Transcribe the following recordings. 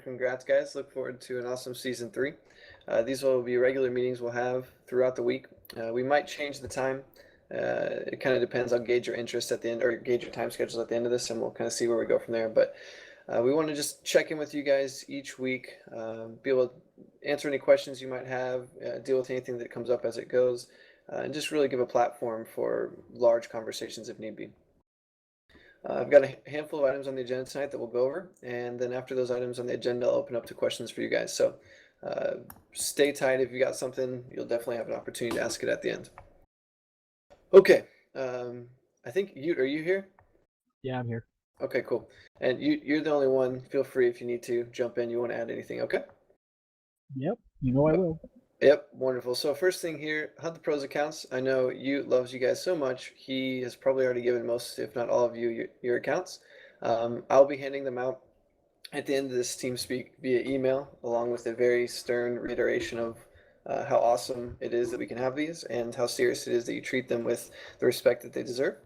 congrats, guys. Look forward to an awesome season 3. These will be regular meetings we'll have throughout the week. We might change the time. It kind of depends. I'll gauge your interest at the end, or gauge your time schedules at the end of this, and we'll kind of see where we go from there. But we want to just check in with you guys each week, be able to answer any questions you might have, deal with anything that comes up as it goes, and just really give a platform for large conversations if need be. I've got a handful of items on the agenda tonight that we'll go over, and then after those items on the agenda, I'll open up to questions for you guys. So stay tight. If you got something, you'll definitely have an opportunity to ask it at the end. Okay. I think are you here? Yeah, I'm here. Okay, cool. And you're the only one. Feel free if you need to jump in. You want to add anything? Okay. Yep, I will. Yep, wonderful. So first thing here, Hunt the Pros accounts. I know you loves you guys so much. He has probably already given most, if not all of you, your accounts. I'll be handing them out at the end of this team speak via email, along with a very stern reiteration of how awesome it is that we can have these and how serious it is that you treat them with the respect that they deserve.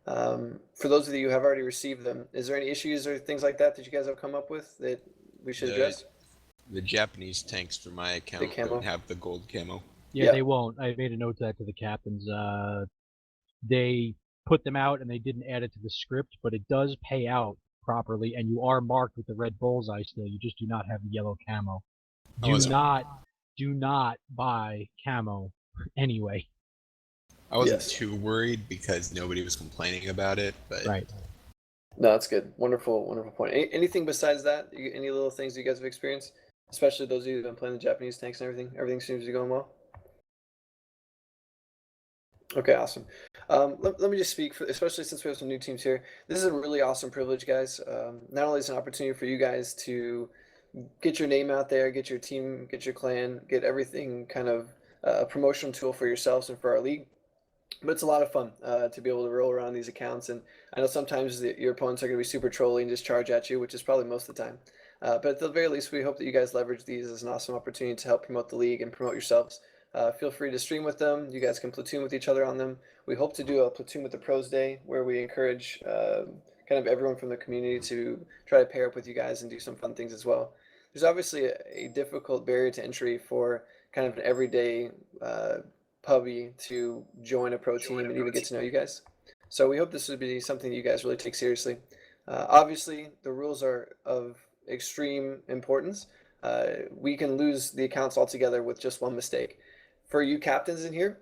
For those of you who have already received them, is there any issues or things like that you guys have come up with that we should address? The Japanese tanks for my account don't have the gold camo. Yeah, they won't. I made a note of that to the captains. They put them out and they didn't add it to the script, but it does pay out properly, and you are marked with the red bullseye still. You just do not have the yellow camo. Do not buy camo anyway. I wasn't too worried because nobody was complaining about it, but right. No, that's good. Wonderful, wonderful point. Anything besides that? Any little things you guys have experienced? Especially those of you who've been playing the Japanese tanks and everything. Everything seems to be going well. Okay, awesome. Let me just speak, especially since we have some new teams here. This is a really awesome privilege, guys. Not only is it an opportunity for you guys to get your name out there, get your team, get your clan, get everything kind of a promotional tool for yourselves and for our league. But it's a lot of fun to be able to roll around these accounts. And I know sometimes your opponents are going to be super trolly and just charge at you, which is probably most of the time. But at the very least, we hope that you guys leverage these as an awesome opportunity to help promote the league and promote yourselves. Feel free to stream with them. You guys can platoon with each other on them. We hope to do a Platoon with the Pros Day where we encourage kind of everyone from the community to try to pair up with you guys and do some fun things as well. There's obviously a difficult barrier to entry for kind of an everyday puppy to join a pro team and even get to know you guys. So we hope this would be something you guys really take seriously. Obviously, the rules are of extreme importance. We can lose the accounts altogether with just one mistake. For you captains in here,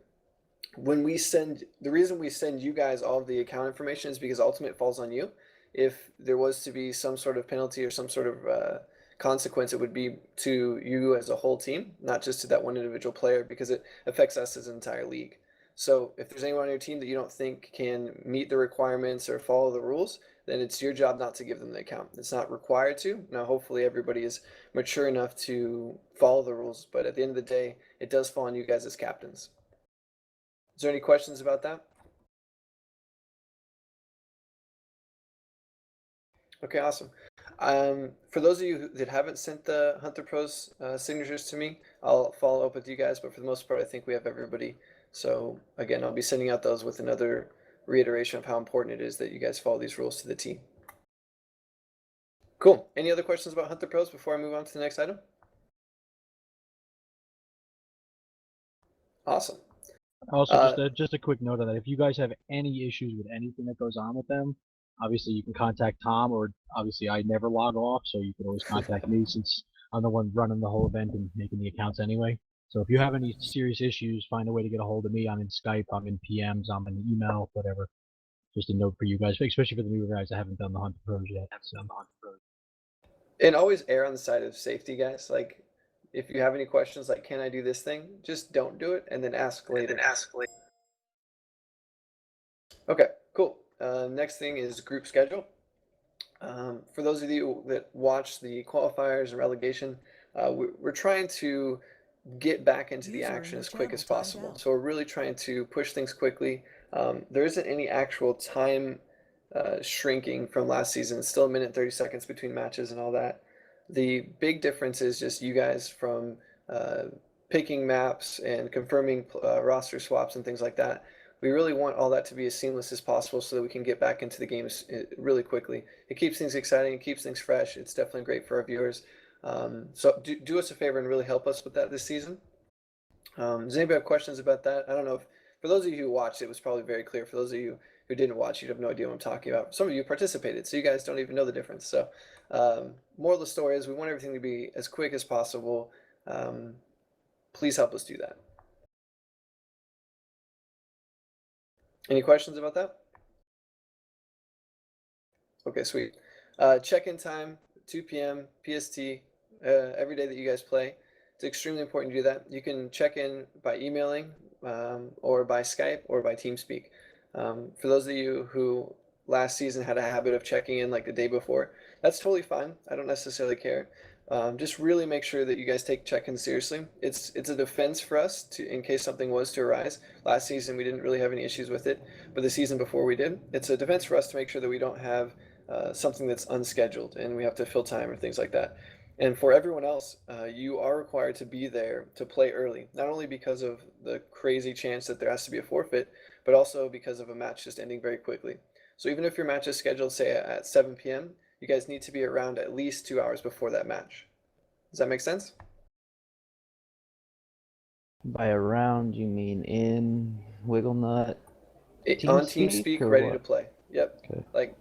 the reason we send you guys all of the account information is because ultimately it falls on you. If there was to be some sort of penalty or some sort of consequence, it would be to you as a whole team, not just to that one individual player, because it affects us as an entire league. So if there's anyone on your team that you don't think can meet the requirements or follow the rules, then it's your job not to give them the account. It's not required to. Now, hopefully everybody is mature enough to follow the rules, but at the end of the day, it does fall on you guys as captains. Is there any questions about that? Okay, awesome. For those of you that haven't sent the Hunter Pros signatures to me, I'll follow up with you guys, but for the most part, I think we have everybody. So again, I'll be sending out those with another reiteration of how important it is that you guys follow these rules to the T. Cool. Any other questions about Hunter Pros before I move on to the next item? Awesome. Also, just a quick note on that. If you guys have any issues with anything that goes on with them, obviously you can contact Tom, or obviously I never log off, so you can always contact me since I'm the one running the whole event and making the accounts anyway. So if you have any serious issues, find a way to get a hold of me. I'm in Skype, I'm in PMs, I'm in email, whatever. Just a note for you guys, especially for the newer guys that haven't done the Hunter Pros yet. So. And always err on the side of safety, guys. Like, if you have any questions like, can I do this thing? Just don't do it and then ask later. Okay, cool. Next thing is group schedule. For those of you that watch the qualifiers and relegation, we're trying to get back into the action as quick as possible. So we're really trying to push things quickly. There isn't any actual time shrinking from last season. It's still 1 minute 30 seconds between matches and all that. The big difference is just you guys from picking maps and confirming roster swaps and things like that. We really want all that to be as seamless as possible so that we can get back into the games really quickly. It keeps things exciting, it keeps things fresh. It's definitely great for our viewers. So do us a favor and really help us with that this season. Does anybody have questions about that? I don't know if, for those of you who watched, it was probably very clear. For those of you who didn't watch, you'd have no idea what I'm talking about. Some of you participated, so you guys don't even know the difference. So, moral of the story is we want everything to be as quick as possible. Please help us do that. Any questions about that? Okay, sweet. Check-in time, 2 p.m. PST, every day that you guys play. It's extremely important to do that. You can check in by emailing, or by Skype, or by TeamSpeak. For those of you who last season had a habit of checking in like the day before, that's totally fine. I don't necessarily care. Just really make sure that you guys take check-ins seriously. It's a defense for us in case something was to arise. Last season we didn't really have any issues with it, but the season before we did. It's a defense for us to make sure that we don't have something that's unscheduled and we have to fill time or things like that. And for everyone else, you are required to be there to play early, not only because of the crazy chance that there has to be a forfeit, but also because of a match just ending very quickly. So even if your match is scheduled, say, at 7 p.m., you guys need to be around at least 2 hours before that match. Does that make sense? By around, you mean in Wiggle Nut? On TeamSpeak, ready what? To play. Yep. Okay. Like,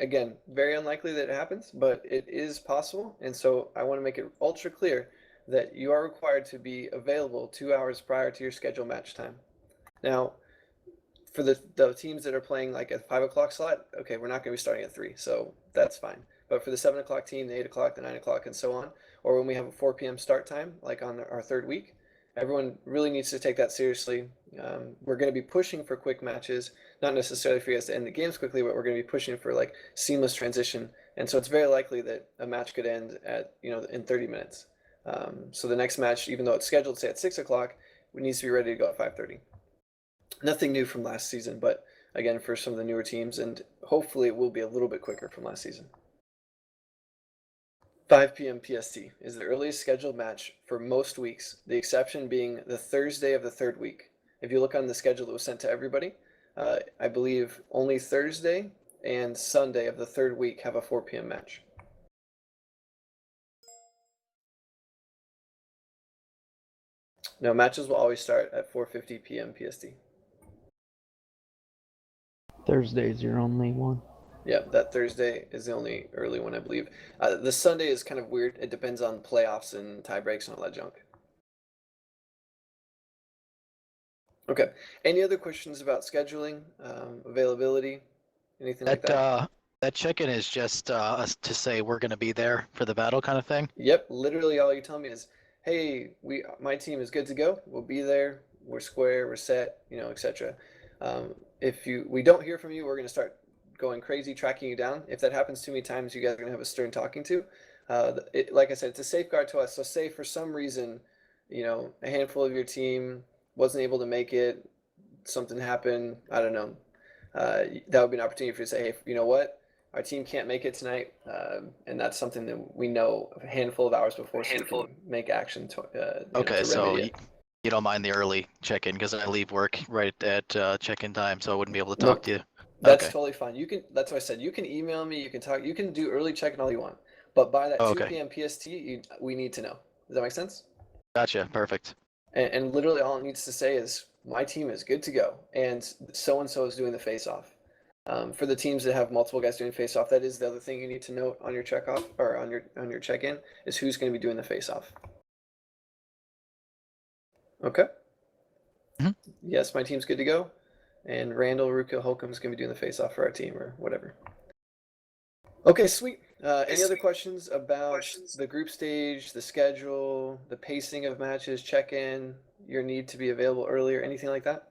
again, very unlikely that it happens, but it is possible. And so I want to make it ultra clear that you are required to be available 2 hours prior to your scheduled match time. Now, for the teams that are playing like at 5 o'clock slot, okay, we're not going to be starting at 3, so that's fine. But for the 7 o'clock team, the 8 o'clock, the 9 o'clock, and so on, or when we have a 4 p.m. start time, like on our third week, everyone really needs to take that seriously. We're going to be pushing for quick matches, not necessarily for you guys to end the games quickly, but we're going to be pushing for like seamless transition. And so it's very likely that a match could end at, in 30 minutes. So the next match, even though it's scheduled, say at 6 o'clock, it needs to be ready to go at 5:30. Nothing new from last season, but again, for some of the newer teams, and hopefully it will be a little bit quicker from last season. 5 p.m. PST is the earliest scheduled match for most weeks, the exception being the Thursday of the third week. If you look on the schedule that was sent to everybody, I believe only Thursday and Sunday of the third week have a 4 p.m. match. No, matches will always start at 4:50 p.m. PST. Thursday's your only one. Yeah, that Thursday is the only early one, I believe. The Sunday is kind of weird. It depends on playoffs and tie breaks and all that junk. Okay. Any other questions about scheduling, availability, anything like that? That check-in is just us to say we're going to be there for the battle kind of thing? Yep. Literally all you tell me is, hey, my team is good to go. We'll be there. We're square. We're set, etc. If we don't hear from you, we're going to start going crazy, tracking you down. If that happens too many times, you guys are going to have a stern talking to. Like I said, it's a safeguard to us. So say for some reason, a handful of your team wasn't able to make it, something happened, I don't know. That would be an opportunity for you to say, hey, you know what? Our team can't make it tonight, and that's something that we know a handful of hours before, so we can make action to Okay, so you don't mind the early check-in because I leave work right at check-in time, so I wouldn't be able to talk to you. That's totally fine. You can. That's what I said. You can email me. You can talk. You can do early check-in all you want. But by that 2 p.m. PST, we need to know. Does that make sense? Gotcha. Perfect. And literally all it needs to say is my team is good to go, and so is doing the face-off. For the teams that have multiple guys doing face-off, that is the other thing you need to note on your check-off or on your check-in is who's going to be doing the face-off. Okay. Mm-hmm. Yes, my team's good to go. And Randall Ruka Holcomb is going to be doing the face-off for our team or whatever. Okay, sweet. Any other questions about the group stage, the schedule, the pacing of matches, check-in, your need to be available earlier, anything like that?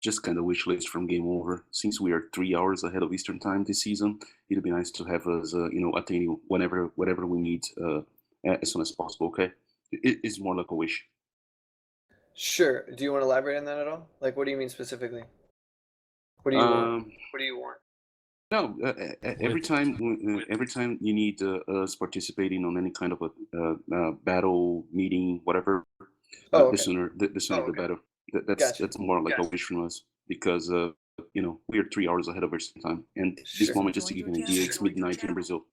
Just kind of wish list from Game Over. Since we are 3 hours ahead of Eastern Time this season, it'd be nice to have us, attaining whatever we need as soon as possible. Okay, it's more like a wish. Sure. Do you want to elaborate on that at all? Like, what do you mean specifically? What do you want? What do you want? No, every time you need us participating on any kind of a battle, meeting, whatever, the sooner the better. That's more like a wish from us because we are 3 hours ahead of our time, and this moment, just to give you an idea, it's midnight in Brazil.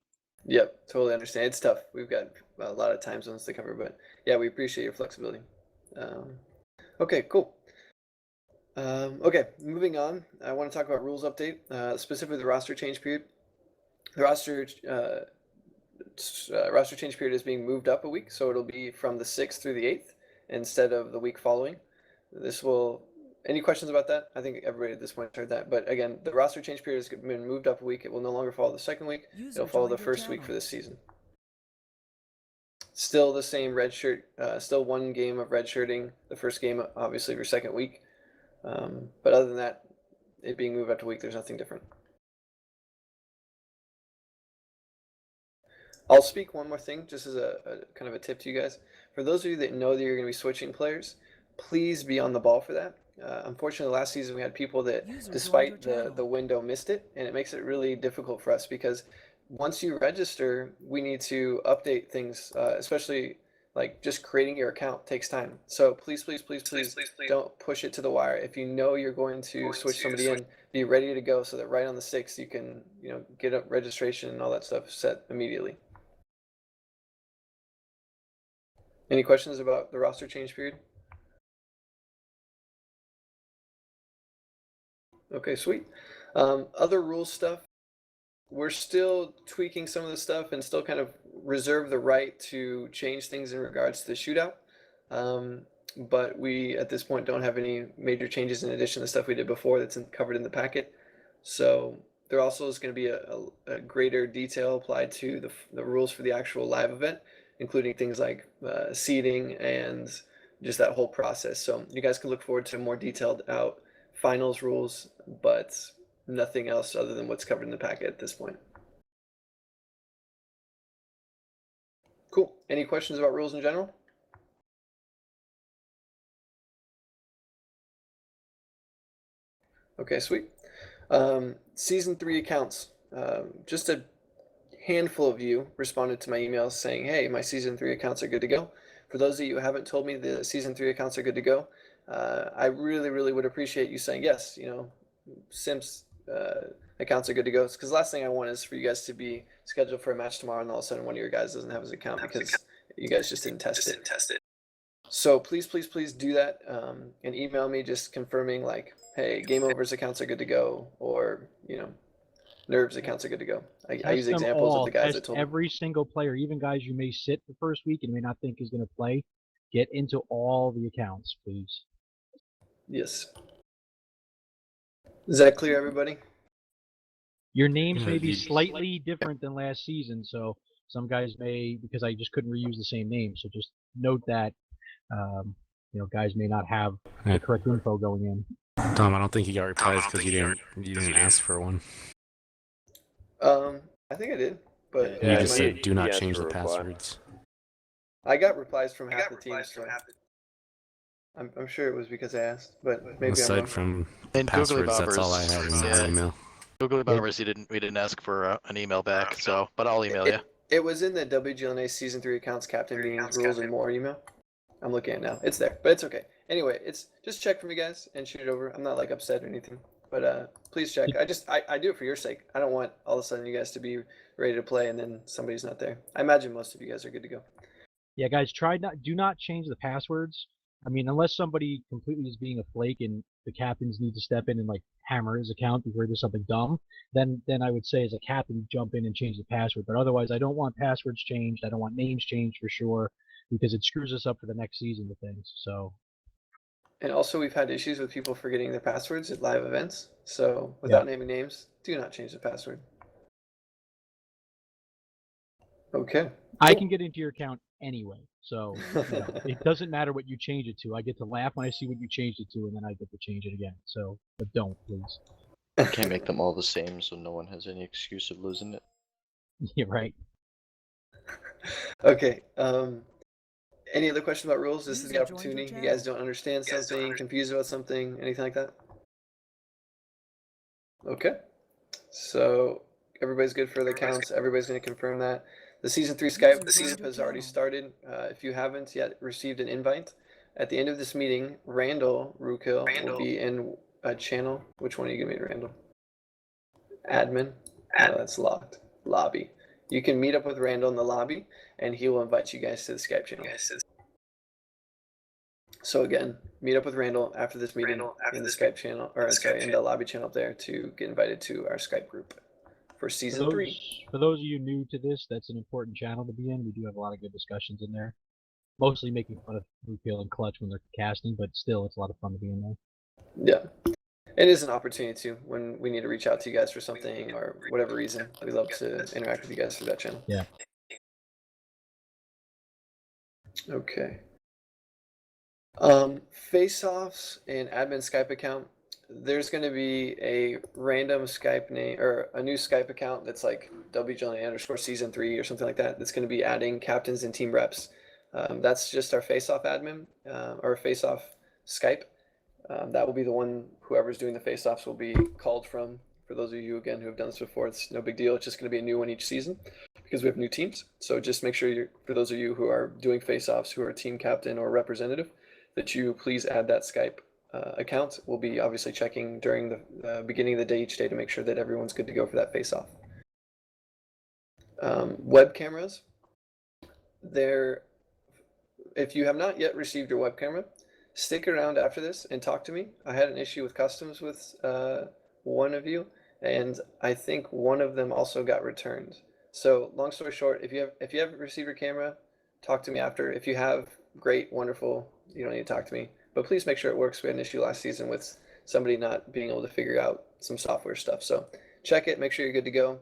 Yep, totally understand. It's tough. We've got a lot of time zones to cover, but yeah, we appreciate your flexibility. Okay, cool. Okay, moving on. I want to talk about rules update, specifically the roster change period. The roster change period is being moved up a week, so it'll be from the 6th through the 8th instead of the week following. This will. Any questions about that? I think everybody at this point heard that. But again, the roster change period has been moved up a week. It will no longer follow the second week. It'll follow the first week for this season. Still the same red shirt. Still one game of red shirting. The first game, obviously, of your second week. But other than that, it being moved up a week, there's nothing different. I'll speak one more thing, just as a kind of a tip to you guys. For those of you that know that you're going to be switching players, please be on the ball for that. Unfortunately, last season we had people that, despite the window, missed it, and it makes it really difficult for us because once you register, we need to update things, especially like just creating your account takes time. So please don't push it to the wire. If you know you're going to switch somebody in, be ready to go so that right on the 6th you can get up registration and all that stuff set immediately. Any questions about the roster change period? Okay, sweet. Other rules stuff. We're still tweaking some of the stuff and still kind of reserve the right to change things in regards to the shootout. But we, at this point, don't have any major changes in addition to the stuff we did before that's covered in the packet. So there also is going to be a greater detail applied to the rules for the actual live event, including things like seating and just that whole process. So you guys can look forward to more detailed out finals rules, but nothing else other than what's covered in the packet at this point. Cool. Any questions about rules in general? Okay, sweet. Season 3 accounts. Just a handful of you responded to my emails saying, hey, my Season 3 accounts are good to go. For those of you who haven't told me the Season 3 accounts are good to go, I really would appreciate you saying yes. Sims accounts are good to go. Because the last thing I want is for you guys to be scheduled for a match tomorrow and all of a sudden one of your guys doesn't have his account because you guys just didn't test it. So please do that and email me just confirming like, hey, Game Over's accounts are good to go, or Nerves accounts are good to go. I use examples of the guys that told me. Every single player, even guys you may sit the first week and may not think is going to play, get into all the accounts, please. Yes. Is that clear, everybody? Your names may be slightly different than last season, so some guys may, because I just couldn't reuse the same name. So just note that, guys may not have the correct info going in. Tom, I don't think you got replies because you didn't ask for one. I think I did, but you just said do not change the passwords. I got replies from half the team, so I'm sure it was because I asked, but maybe aside from passwords, that's all I had in my email. Google Bombers, we didn't ask for an email back, so but I'll email you. It was in the WGLNA Season 3 accounts, Captain Meetings, Rules, and More email. I'm looking at it now. It's there, but it's okay. Anyway, it's just check for me, guys, and shoot it over. I'm not like upset or anything, but please check. I do it for your sake. I don't want all of a sudden you guys to be ready to play and then somebody's not there. I imagine most of you guys are good to go. Yeah, guys, do not change the passwords. I mean, unless somebody completely is being a flake and the captains need to step in and like hammer his account before he does something dumb, then I would say as a captain jump in and change the password. But otherwise, I don't want passwords changed. I don't want names changed for sure, because it screws us up for the next season with things. So. And also, we've had issues with people forgetting their passwords at live events. So without naming names, do not change the password. Okay. I can get into your account anyway, so it doesn't matter what you change it to. I get to laugh when I see what you changed it to, and then I get to change it again. So, but don't, please. You can't make them all the same, so no one has any excuse of losing it. Yeah, right. Okay. Any other questions about rules? This is the opportunity. You guys don't understand something, confused about something, anything like that? Okay. So everybody's good for the accounts. Everybody's going to confirm that. The Season 3 Skype has already started. If you haven't yet received an invite, at the end of this meeting, Randall Rookhill will be in a channel. Which one are you going to be, Randall? Admin? No, that's locked. Lobby. you can meet up with Randall in the lobby, and he will invite you guys to the Skype channel. So again, meet up with Randall after this meeting in the Skype channel, or sorry, in the lobby channel up there to get invited to our Skype group for season 3. For those of you new to this, that's an important channel to be in. We do have a lot of good discussions in there. Mostly making fun of Rukiel and Clutch when they're casting, but still, it's a lot of fun to be in there. Yeah. It is an opportunity too when we need to reach out to you guys for something or whatever reason. We love to interact with you guys through that channel. Yeah. Okay. Face-offs and admin Skype account. There's going to be a random Skype name or a new Skype account that's like WGLNA _season 3 or something like that. That's going to be adding captains and team reps. That's just our face-off admin or face-off Skype. That will be the one whoever's doing the face-offs will be called from. For those of you, again, who have done this before, it's no big deal. It's just going to be a new one each season because we have new teams. So just make sure, for those of you who are doing face-offs, who are team captain or representative, that you please add that Skype account. We'll be obviously checking during the beginning of the day each day to make sure that everyone's good to go for that face-off. Web cameras. If you have not yet received your web camera, stick around after this and talk to me. I had an issue with customs with one of you, and I think one of them also got returned. So long story short, if you haven't received your camera, talk to me after. If you have, great, wonderful. You don't need to talk to me, but please make sure it works. We had an issue last season with somebody not being able to figure out some software stuff. So check it, make sure you're good to go.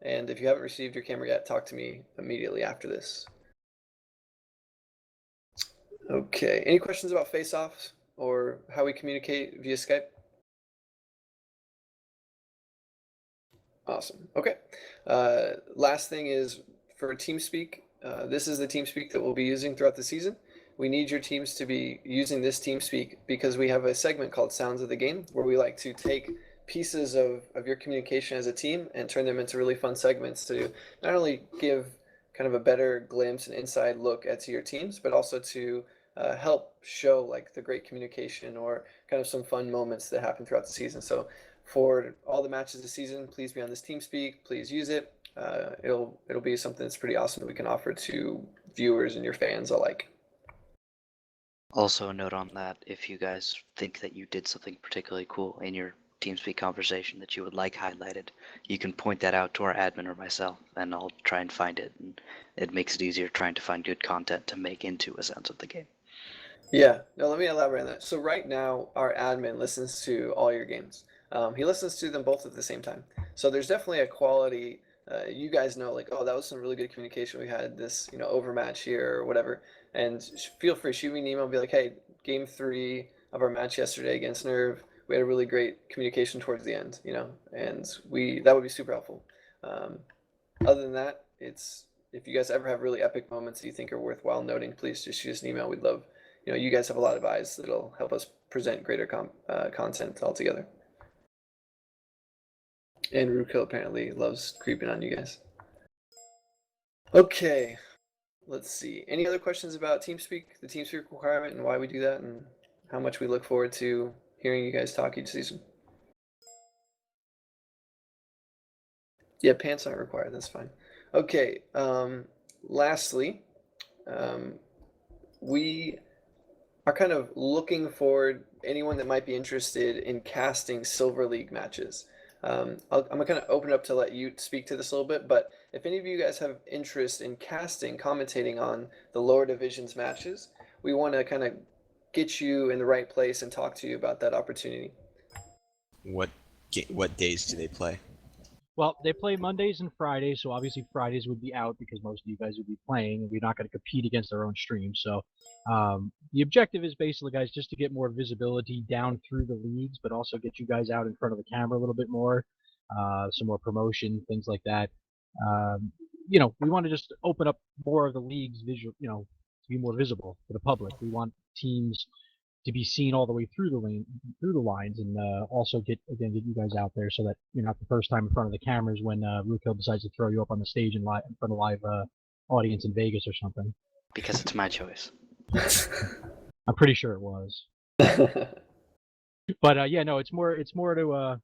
And if you haven't received your camera yet, talk to me immediately after this. Okay, any questions about face-offs or how we communicate via Skype? Awesome. Okay. Last thing is for TeamSpeak. This is the TeamSpeak that we'll be using throughout the season. We need your teams to be using this TeamSpeak because we have a segment called Sounds of the Game where we like to take pieces of your communication as a team and turn them into really fun segments to not only give kind of a better glimpse and inside look at your teams, but also to help show like the great communication or kind of some fun moments that happen throughout the season. So for all the matches this season, please be on this TeamSpeak. Please use it. It'll be something that's pretty awesome that we can offer to viewers and your fans alike. Also, a note on that: if you guys think that you did something particularly cool in your TeamSpeak conversation that you would like highlighted, you can point that out to our admin or myself, and I'll try and find it. And it makes it easier trying to find good content to make into a Sounds of the Game. Yeah, no, let me elaborate on that. So right now, our admin listens to all your games. He listens to them both at the same time. So there's definitely a quality. You guys know, like, oh, that was some really good communication. We had this, overmatch here or whatever. And feel free, shoot me an email and be like, hey, game 3 of our match yesterday against Nerve, we had a really great communication towards the end, and that would be super helpful. Other than that, if you guys ever have really epic moments that you think are worthwhile noting, please just shoot us an email. We'd love, you guys have a lot of eyes that'll help us present greater content altogether. And Rukiel apparently loves creeping on you guys. Okay, let's see. Any other questions about TeamSpeak, the TeamSpeak requirement, and why we do that, and how much we look forward to hearing you guys talk each season? Yeah, pants aren't required. That's fine. Okay. Lastly, we are kind of looking for anyone that might be interested in casting Silver League matches. I'm gonna kind of open it up to let you speak to this a little bit, but if any of you guys have interest in commentating on the lower divisions matches, we want to kind of get you in the right place and talk to you about that opportunity. What days do they play? Well, they play Mondays and Fridays, so obviously Fridays would be out because most of you guys would be playing, and we're not going to compete against our own stream. So the objective is basically, guys, just to get more visibility down through the leagues, but also get you guys out in front of the camera a little bit more, some more promotion, things like that. We want to just open up more of the leagues visual, to be more visible to the public. We want teams to be seen all the way through the lines, and also get you guys out there so that you're not the first time in front of the cameras when Rukiel decides to throw you up on the stage in front of a live audience in Vegas or something. Because it's my choice. I'm pretty sure it was. But yeah, no, it's more to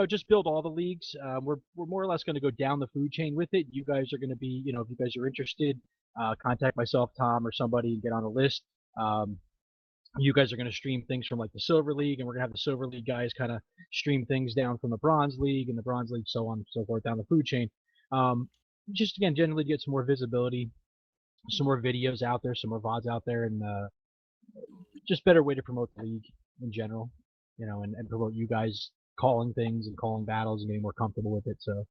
just build all the leagues. We're more or less going to go down the food chain with it. You guys are going to be, if you guys are interested, contact myself, Tom, or somebody and get on the list. You guys are going to stream things from like the Silver League, and we're going to have the Silver League guys kind of stream things down from the Bronze League and the Bronze League, so on and so forth, down the food chain. Just again, generally get some more visibility, some more videos out there, some more VODs out there, and just better way to promote the league in general, and promote you guys calling things and calling battles and getting more comfortable with it. So,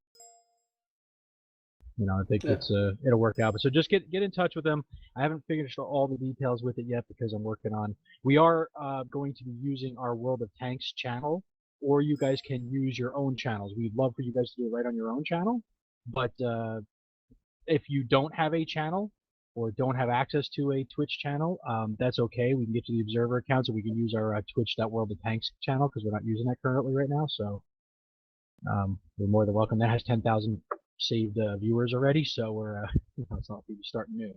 I think it'll work out. But so just get in touch with them. I haven't figured out all the details with it yet because I'm working on. We are going to be using our World of Tanks channel, or you guys can use your own channels. We'd love for you guys to do it right on your own channel, but if you don't have a channel or don't have access to a Twitch channel, that's okay. We can get to the Observer account, so we can use our Twitch.World of Tanks channel because we're not using that currently right now. So we're more than welcome. That has 10,000 saved viewers already, so we're it's not like we're starting new.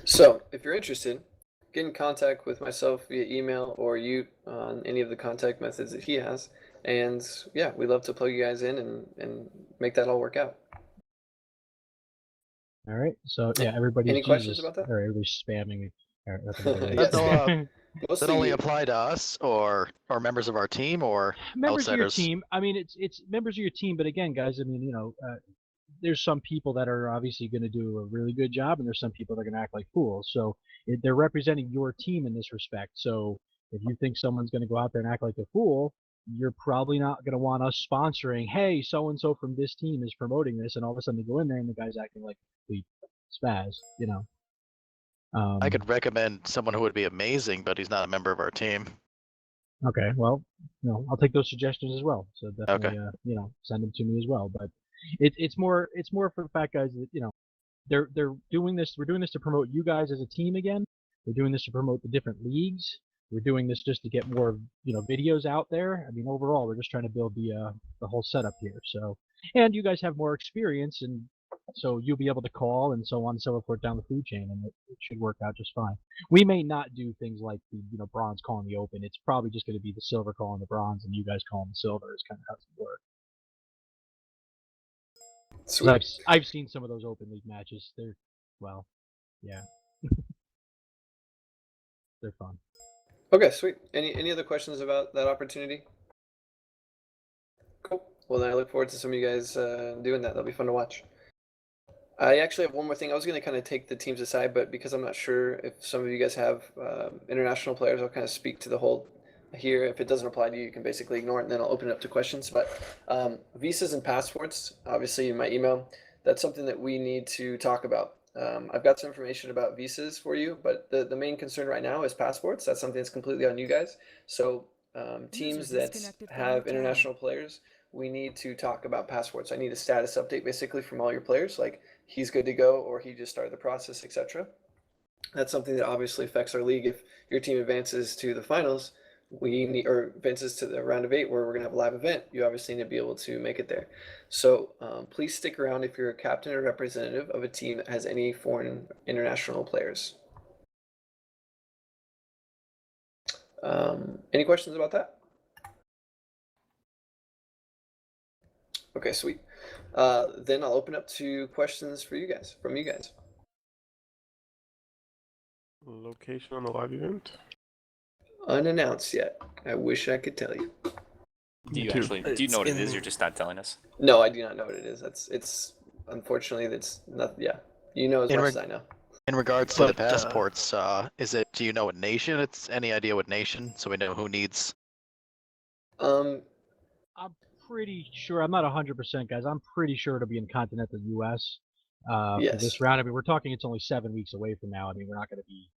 So if you're interested, get in contact with myself via email or you on any of the contact methods that he has, and yeah, we'd love to plug you guys in and make that all work out. All right, so yeah, everybody's any questions about that? Or everybody's spamming it. Yes. Does it only apply to us or members of our team or members outsiders? Of your team? I mean, it's members of your team, but again, guys, I mean, there's some people that are obviously going to do a really good job, and there's some people that are going to act like fools. So they're representing your team in this respect. So if you think someone's going to go out there and act like a fool, you're probably not going to want us sponsoring, hey, so-and-so from this team is promoting this, and all of a sudden they go in there and the guy's acting like a complete spaz, I could recommend someone who would be amazing, but he's not a member of our team. Okay, well, I'll take those suggestions as well. So definitely, okay. Send them to me as well. But it's more for the fact, guys, that they're doing this. We're doing this to promote you guys as a team again. We're doing this to promote the different leagues. We're doing this just to get more, videos out there. I mean, overall, we're just trying to build the whole setup here. So, and you guys have more experience, and so you'll be able to call and so on and so forth down the food chain, and it should work out just fine. We may not do things like the bronze calling the open. It's probably just going to be the silver calling the bronze, and you guys calling the silver is kind of how it works. Sweet. I've seen some of those open league matches. They're, well, yeah, they're fun. Okay, sweet. Any other questions about that opportunity? Cool. Well, then I look forward to some of you guys doing that. That'll be fun to watch. I actually have one more thing. I was going to kind of take the teams aside, but because I'm not sure if some of you guys have international players, I'll kind of speak to the whole here. If it doesn't apply to you, you can basically ignore it, and then I'll open it up to questions. But visas and passports, obviously in my email, that's something that we need to talk about. I've got some information about visas for you, but the main concern right now is passports. That's something that's completely on you guys. So teams that have international players, we need to talk about passports. I need a status update basically from all your players, like he's good to go or he just started the process, etc. That's something that obviously affects our league. If your team advances to the finals, we need, or advances to the round of 8 where we're going to have a live event, you obviously need to be able to make it there. So please stick around if you're a captain or representative of a team that has any foreign international players. Any questions about that? Okay, sweet. Then I'll open up to questions for you guys, from you guys. Location on the live event? Unannounced yet. I wish I could tell you. Do you know what it is? You're just not telling us. No, I do not know what it is. It's unfortunately that's not. Yeah, you know as much as I know. In regards to the passports, is it? Do you know what nation? It's any idea what nation, so we know who needs. I'm pretty sure. I'm not 100%, guys. I'm pretty sure it'll be in continental U.S. For this round. I mean, we're talking. It's only 7 weeks away from now. I mean, we're not going to be,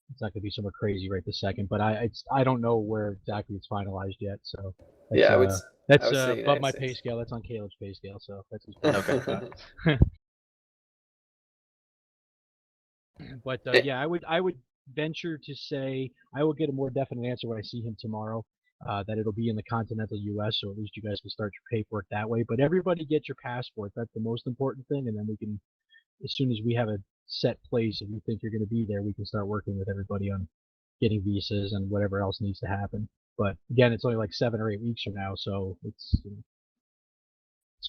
it's not going to be somewhere crazy right this second. But I don't know where exactly it's finalized yet. So that's, that's above my pay scale. That's on Caleb's pay scale. So that's okay. But yeah, I would venture to say I will get a more definite answer when I see him tomorrow. That it'll be in the continental U.S. So at least you guys can start your paperwork that way. But everybody get your passport. That's the most important thing, and then we can, as soon as we have a set place, if you think you're going to be there, we can start working with everybody on getting visas and whatever else needs to happen. But again, it's only like 7 or 8 weeks from now, so it's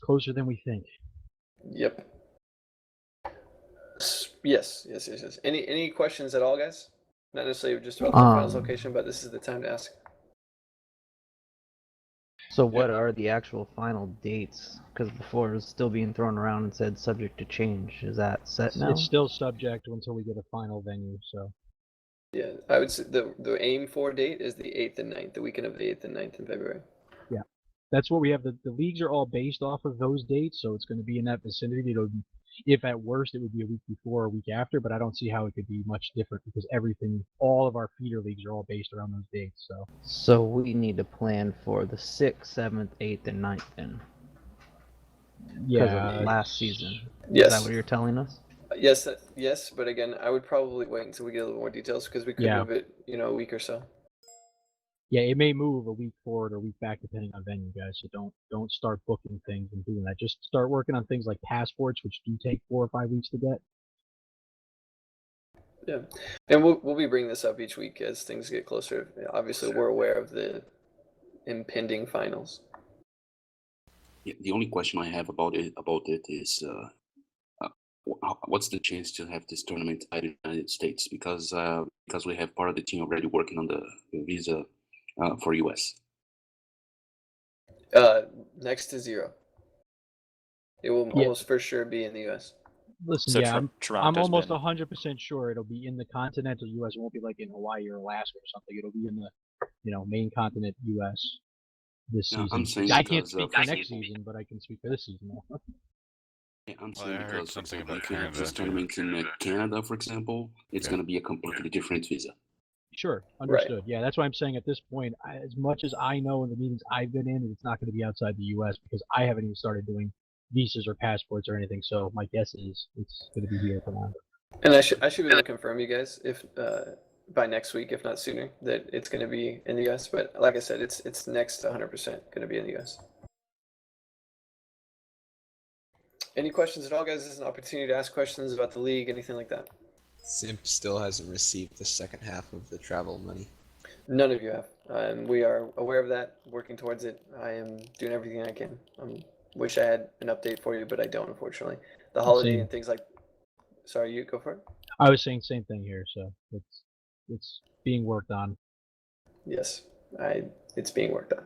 closer than we think. Yep. Yes. Any questions at all, guys? Not necessarily just about the finals location, but this is the time to ask. So what are the actual final dates? Because before it was still being thrown around and said subject to change. Is that set now? It's still subject until we get a final venue. So. Yeah, I would say the aim for date is the 8th and 9th, the weekend of the 8th and 9th in February. Yeah, that's what we have. The leagues are all based off of those dates, so it's going to be in that vicinity. It'll be, if at worst, it would be a week before or a week after, but I don't see how it could be much different because all of our feeder leagues are all based around those dates. So we need to plan for the 6th, 7th, 8th, and 9th then. Yeah. Of last season. Yes. Is that what you're telling us? Yes, but again, I would probably wait until we get a little more details because we could move it, a week or so. Yeah, it may move a week forward or a week back depending on venue, guys. So don't start booking things and doing that. Just start working on things like passports, which do take 4 or 5 weeks to get. Yeah, and we'll be bringing this up each week as things get closer. Obviously, we're aware of the impending finals. Yeah, the only question I have about it is what's the chance to have this tournament at the United States? Because we have part of the team already working on the visa for US. Next to 0. It will almost for sure be in the US. Listen, So I'm almost 100% sure it'll be in the continental U.S. It won't be like in Hawaii or Alaska or something. It'll be in the, main continent U.S. this season. I'm saying I can't speak for next season, but I can speak for this season. Yeah, I'm saying because, for example, if you have this tournament in Canada, for example, it's going to be a completely different visa. Sure, understood. Right. Yeah, that's why I'm saying at this point, as much as I know in the meetings I've been in, it's not going to be outside the U.S. because I haven't even started doing visas or passports or anything. So my guess is it's going to be here for now. And I should be able to confirm you guys if by next week, if not sooner, that it's going to be in the U.S. But like I said, it's next to 100% going to be in the U.S. Any questions at all, guys? This is an opportunity to ask questions about the league, anything like that. Simp still hasn't received the second half of the travel money. None of you have. We are aware of that, working towards it. I am doing everything I can. Wish I had an update for you, but I don't, unfortunately. The holiday and things like. Sorry, you go for it. I was saying same thing here, so it's being worked on. Yes, it's being worked on.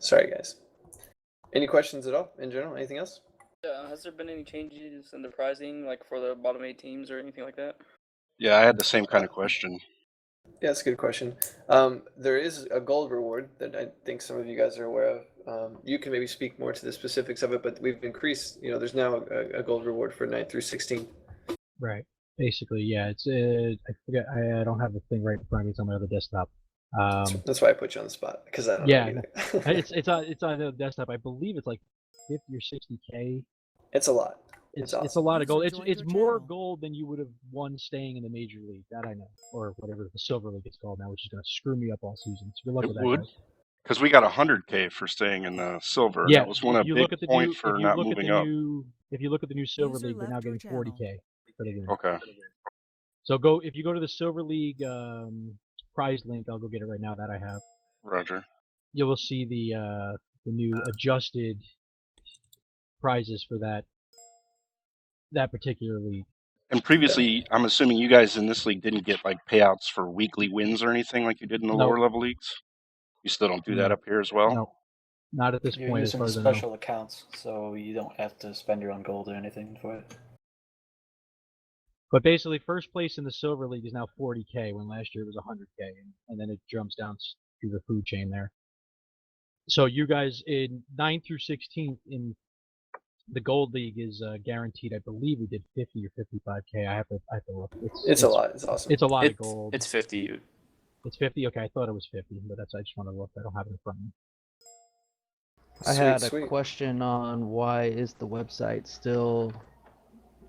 Sorry, guys. Any questions at all in general? Anything else? Has there been any changes in the pricing, like for the bottom 8 teams or anything like that? Yeah, I had the same kind of question. Yeah, that's a good question. There is a gold reward that I think some of you guys are aware of. You can maybe speak more to the specifics of it, but we've increased. There's now a gold reward for 9th through 16th. Right. Basically, yeah. It's I forget. I don't have the thing right in front of me. It's on my other desktop. That's why I put you on the spot because I don't know either. it's on the desktop. I believe it's like 50 or 60K. It's a lot. It's a lot of gold. It's more gold than you would have won staying in the major league. That I know, or whatever the silver league is called now, which is going to screw me up all season. So good luck with that, guys. Because we got 100K for staying in the silver. Yeah, that was one of big point for not moving up. If you look at the new silver league, they're now getting 40K for the game. Okay. So if you go to the silver league prize link, I'll go get it right now that I have. Roger. You will see the new adjusted prizes for that particular league. And previously, I'm assuming you guys in this league didn't get like payouts for weekly wins or anything like you did in the lower level leagues? You still don't do that up here as well? No, not at this You're point. using special accounts, so you don't have to spend your own gold or anything for it. But basically, first place in the silver league is now 40K, when last year it was 100K, and then it jumps down through the food chain there. So you guys in 9th through 16th in the gold league is guaranteed. I believe we did 50 or 55K. I have to look. It's a lot. It's awesome. It's a lot of gold. It's 50. It's 50. Okay, I thought it was 50, but I just want to look. I don't have it in front of me. I had a question on why is the website still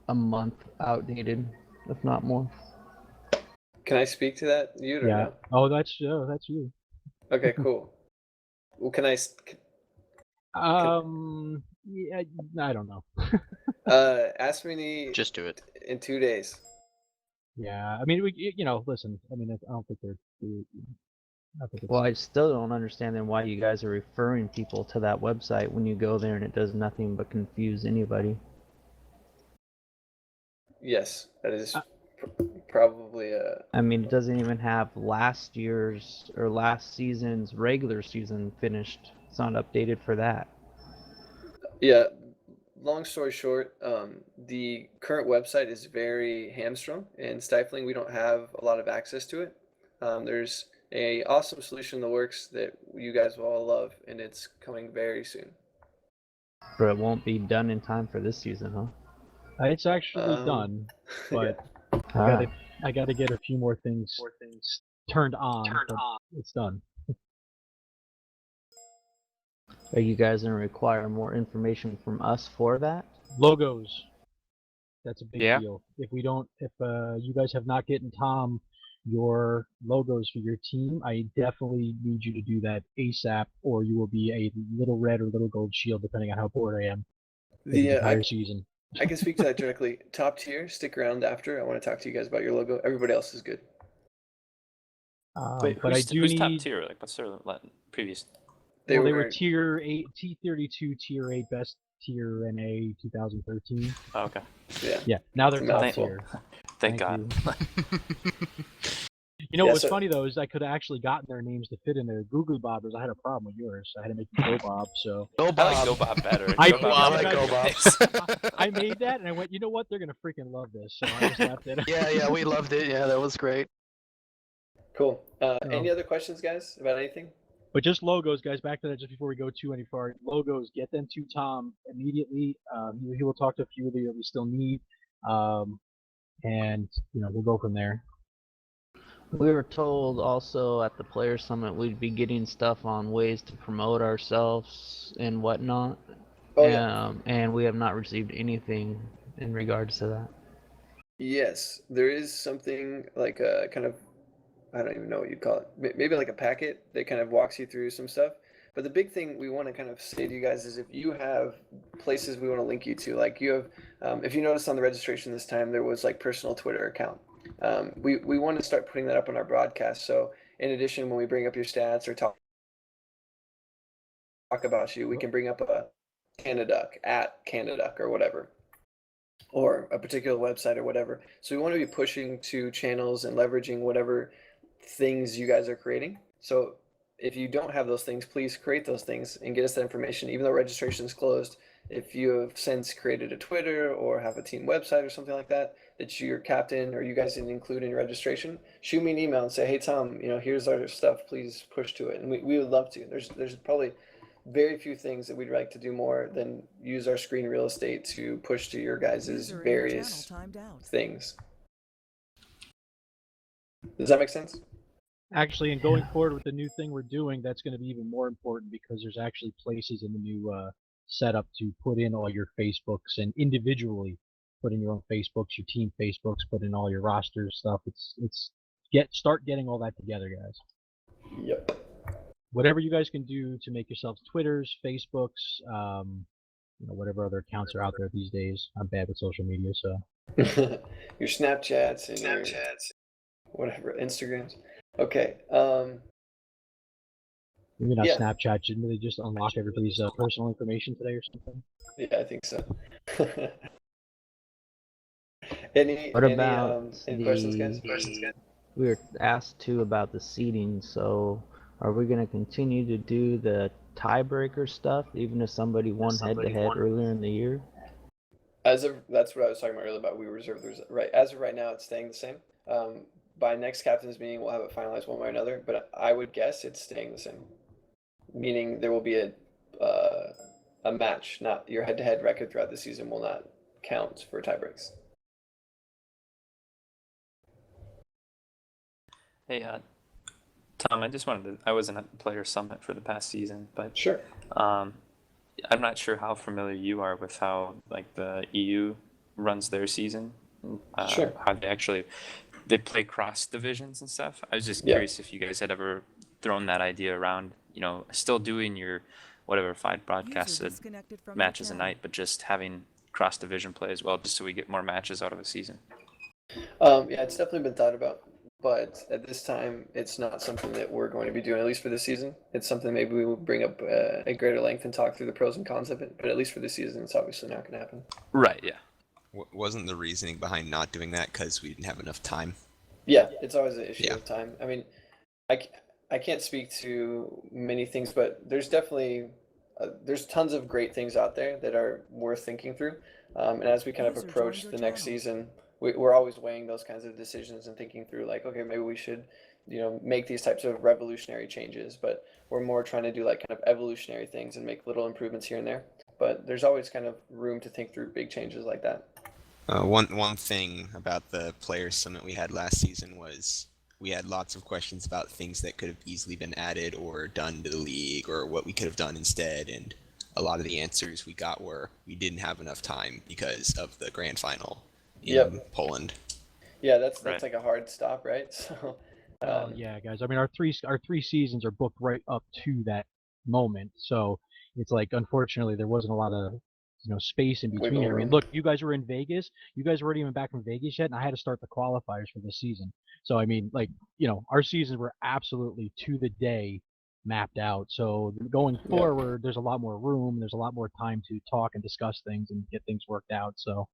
a month outdated, if not more. Can I speak to that? You or no? Oh, that's you. Okay, cool. Well, can I? Yeah, I don't know. Ask me. Just do it in 2 days. Yeah, I mean, listen. I mean, I don't think Well, I still don't understand then why you guys are referring people to that website when you go there and it does nothing but confuse anybody. Yes, that is probably I mean, it doesn't even have last year's or last season's regular season finished. It's not updated for that. Yeah. Long story short, the current website is very hamstrung and stifling. We don't have a lot of access to it. There's a awesome solution in the works that you guys will all love, and it's coming very soon. But it won't be done in time for this season, huh? It's actually done, but yeah. I gotta get a few more things turned on. It's done. Are you guys gonna require more information from us for that? Logos. That's a big deal. If you guys have not gotten Tom your logos for your team, I definitely need you to do that ASAP, or you will be a little red or little gold shield, depending on how bored I am. The entire season. I can speak to that directly. Top tier, stick around after. I want to talk to you guys about your logo. Everybody else is good. Wait, but who's top tier? Like, what's their previous? They were tier 8, T32, tier 8, best tier NA 2013. Oh, okay. Yeah. Yeah. Now they're top tier. Thank God. You know what was funny though is I could have actually gotten their names to fit in there. Googly Bobbers, I had a problem with yours. I had to make it Go Bob. So Go Bob. I like Go Bob better. I like Go Bob. I made that and I went, you know what? They're gonna freaking love this. So I just left it. Yeah, we loved it. Yeah, that was great. Cool. Any other questions, guys, about anything? But just logos, guys. Back to that just before we go too any far. Logos, get them to Tom immediately. He will talk to a few of you that we still need, and we'll go from there. We were told also at the Player Summit we'd be getting stuff on ways to promote ourselves and whatnot. And we have not received anything in regards to that. Yes, there is something like a kind of, I don't even know what you'd call it. Maybe like a packet that kind of walks you through some stuff. But the big thing we want to kind of say to you guys is if you have places we want to link you to, like you have, if you notice on the registration this time, there was like personal Twitter account. We want to start putting that up on our broadcast. So in addition, when we bring up your stats or talk about you, we can bring up a Canaduck at Canaduck or whatever, or a particular website or whatever. So we want to be pushing to channels and leveraging whatever things you guys are creating. So if you don't have those things, please create those things and get us that information, even though registration is closed. If you have since created a Twitter or have a team website or something like that, that your captain or you guys didn't include in your registration, shoot me an email and say, hey, Tom, here's our stuff, please push to it. And we would love to. There's probably very few things that we'd like to do more than use our screen real estate to push to your guys' various things. Does that make sense? Actually, and going forward with the new thing we're doing, that's going to be even more important because there's actually places in the new setup to put in all your Facebooks and individually put in your own Facebooks, your team Facebooks, put in all your roster stuff. Start getting all that together, guys. Yep. Whatever you guys can do to make yourselves Twitters, Facebooks, whatever other accounts are out there these days. I'm bad with social media, so. Your Snapchats and your whatever, Instagrams. Okay. Maybe not Snapchat. Didn't they just unlock everybody's personal information today or something? Yeah, I think so. Any questions, guys? We were asked too about the seeding, so are we going to continue to do the tiebreaker stuff, even if somebody won head-to-head earlier in the year? That's what I was talking about earlier about we reserve the right. As of right now, it's staying the same. By next captain's meeting, we'll have it finalized one way or another, but I would guess it's staying the same. Meaning there will be a match, not your head-to-head record throughout the season will not count for tiebreaks. Hey, Tom, I wasn't at the Player Summit for the past season, but sure. I'm not sure how familiar you are with how like the EU runs their season. Sure. How they play cross divisions and stuff. I was just curious if you guys had ever thrown that idea around, still doing your whatever 5 broadcasted matches a night, but just having cross division play as well, just so we get more matches out of a season. Yeah, it's definitely been thought about, but at this time, it's not something that we're going to be doing, at least for this season. It's something maybe we will bring up at greater length and talk through the pros and cons of it, but at least for this season, it's obviously not going to happen. Right, yeah. Wasn't the reasoning behind not doing that because we didn't have enough time? Yeah, it's always an issue of time. I mean, I can't speak to many things, but there's definitely there's tons of great things out there that are worth thinking through. And as we kind of approach the next season, we're always weighing those kinds of decisions and thinking through like, okay, maybe we should, make these types of revolutionary changes, but we're more trying to do like kind of evolutionary things and make little improvements here and there. But there's always kind of room to think through big changes like that. One thing about the Players Summit we had last season was we had lots of questions about things that could have easily been added or done to the league or what we could have done instead, and a lot of the answers we got were we didn't have enough time because of the grand final in Poland. Yeah, that's like a hard stop, right? So yeah, guys. I mean, our three seasons are booked right up to that moment, so it's like unfortunately there wasn't a lot of space in between here. I mean, look, you guys were in Vegas. You guys weren't even back from Vegas yet, and I had to start the qualifiers for this season. So I mean, like, our seasons were absolutely to the day mapped out. So going forward, there's a lot more room, and there's a lot more time to talk and discuss things and get things worked out. So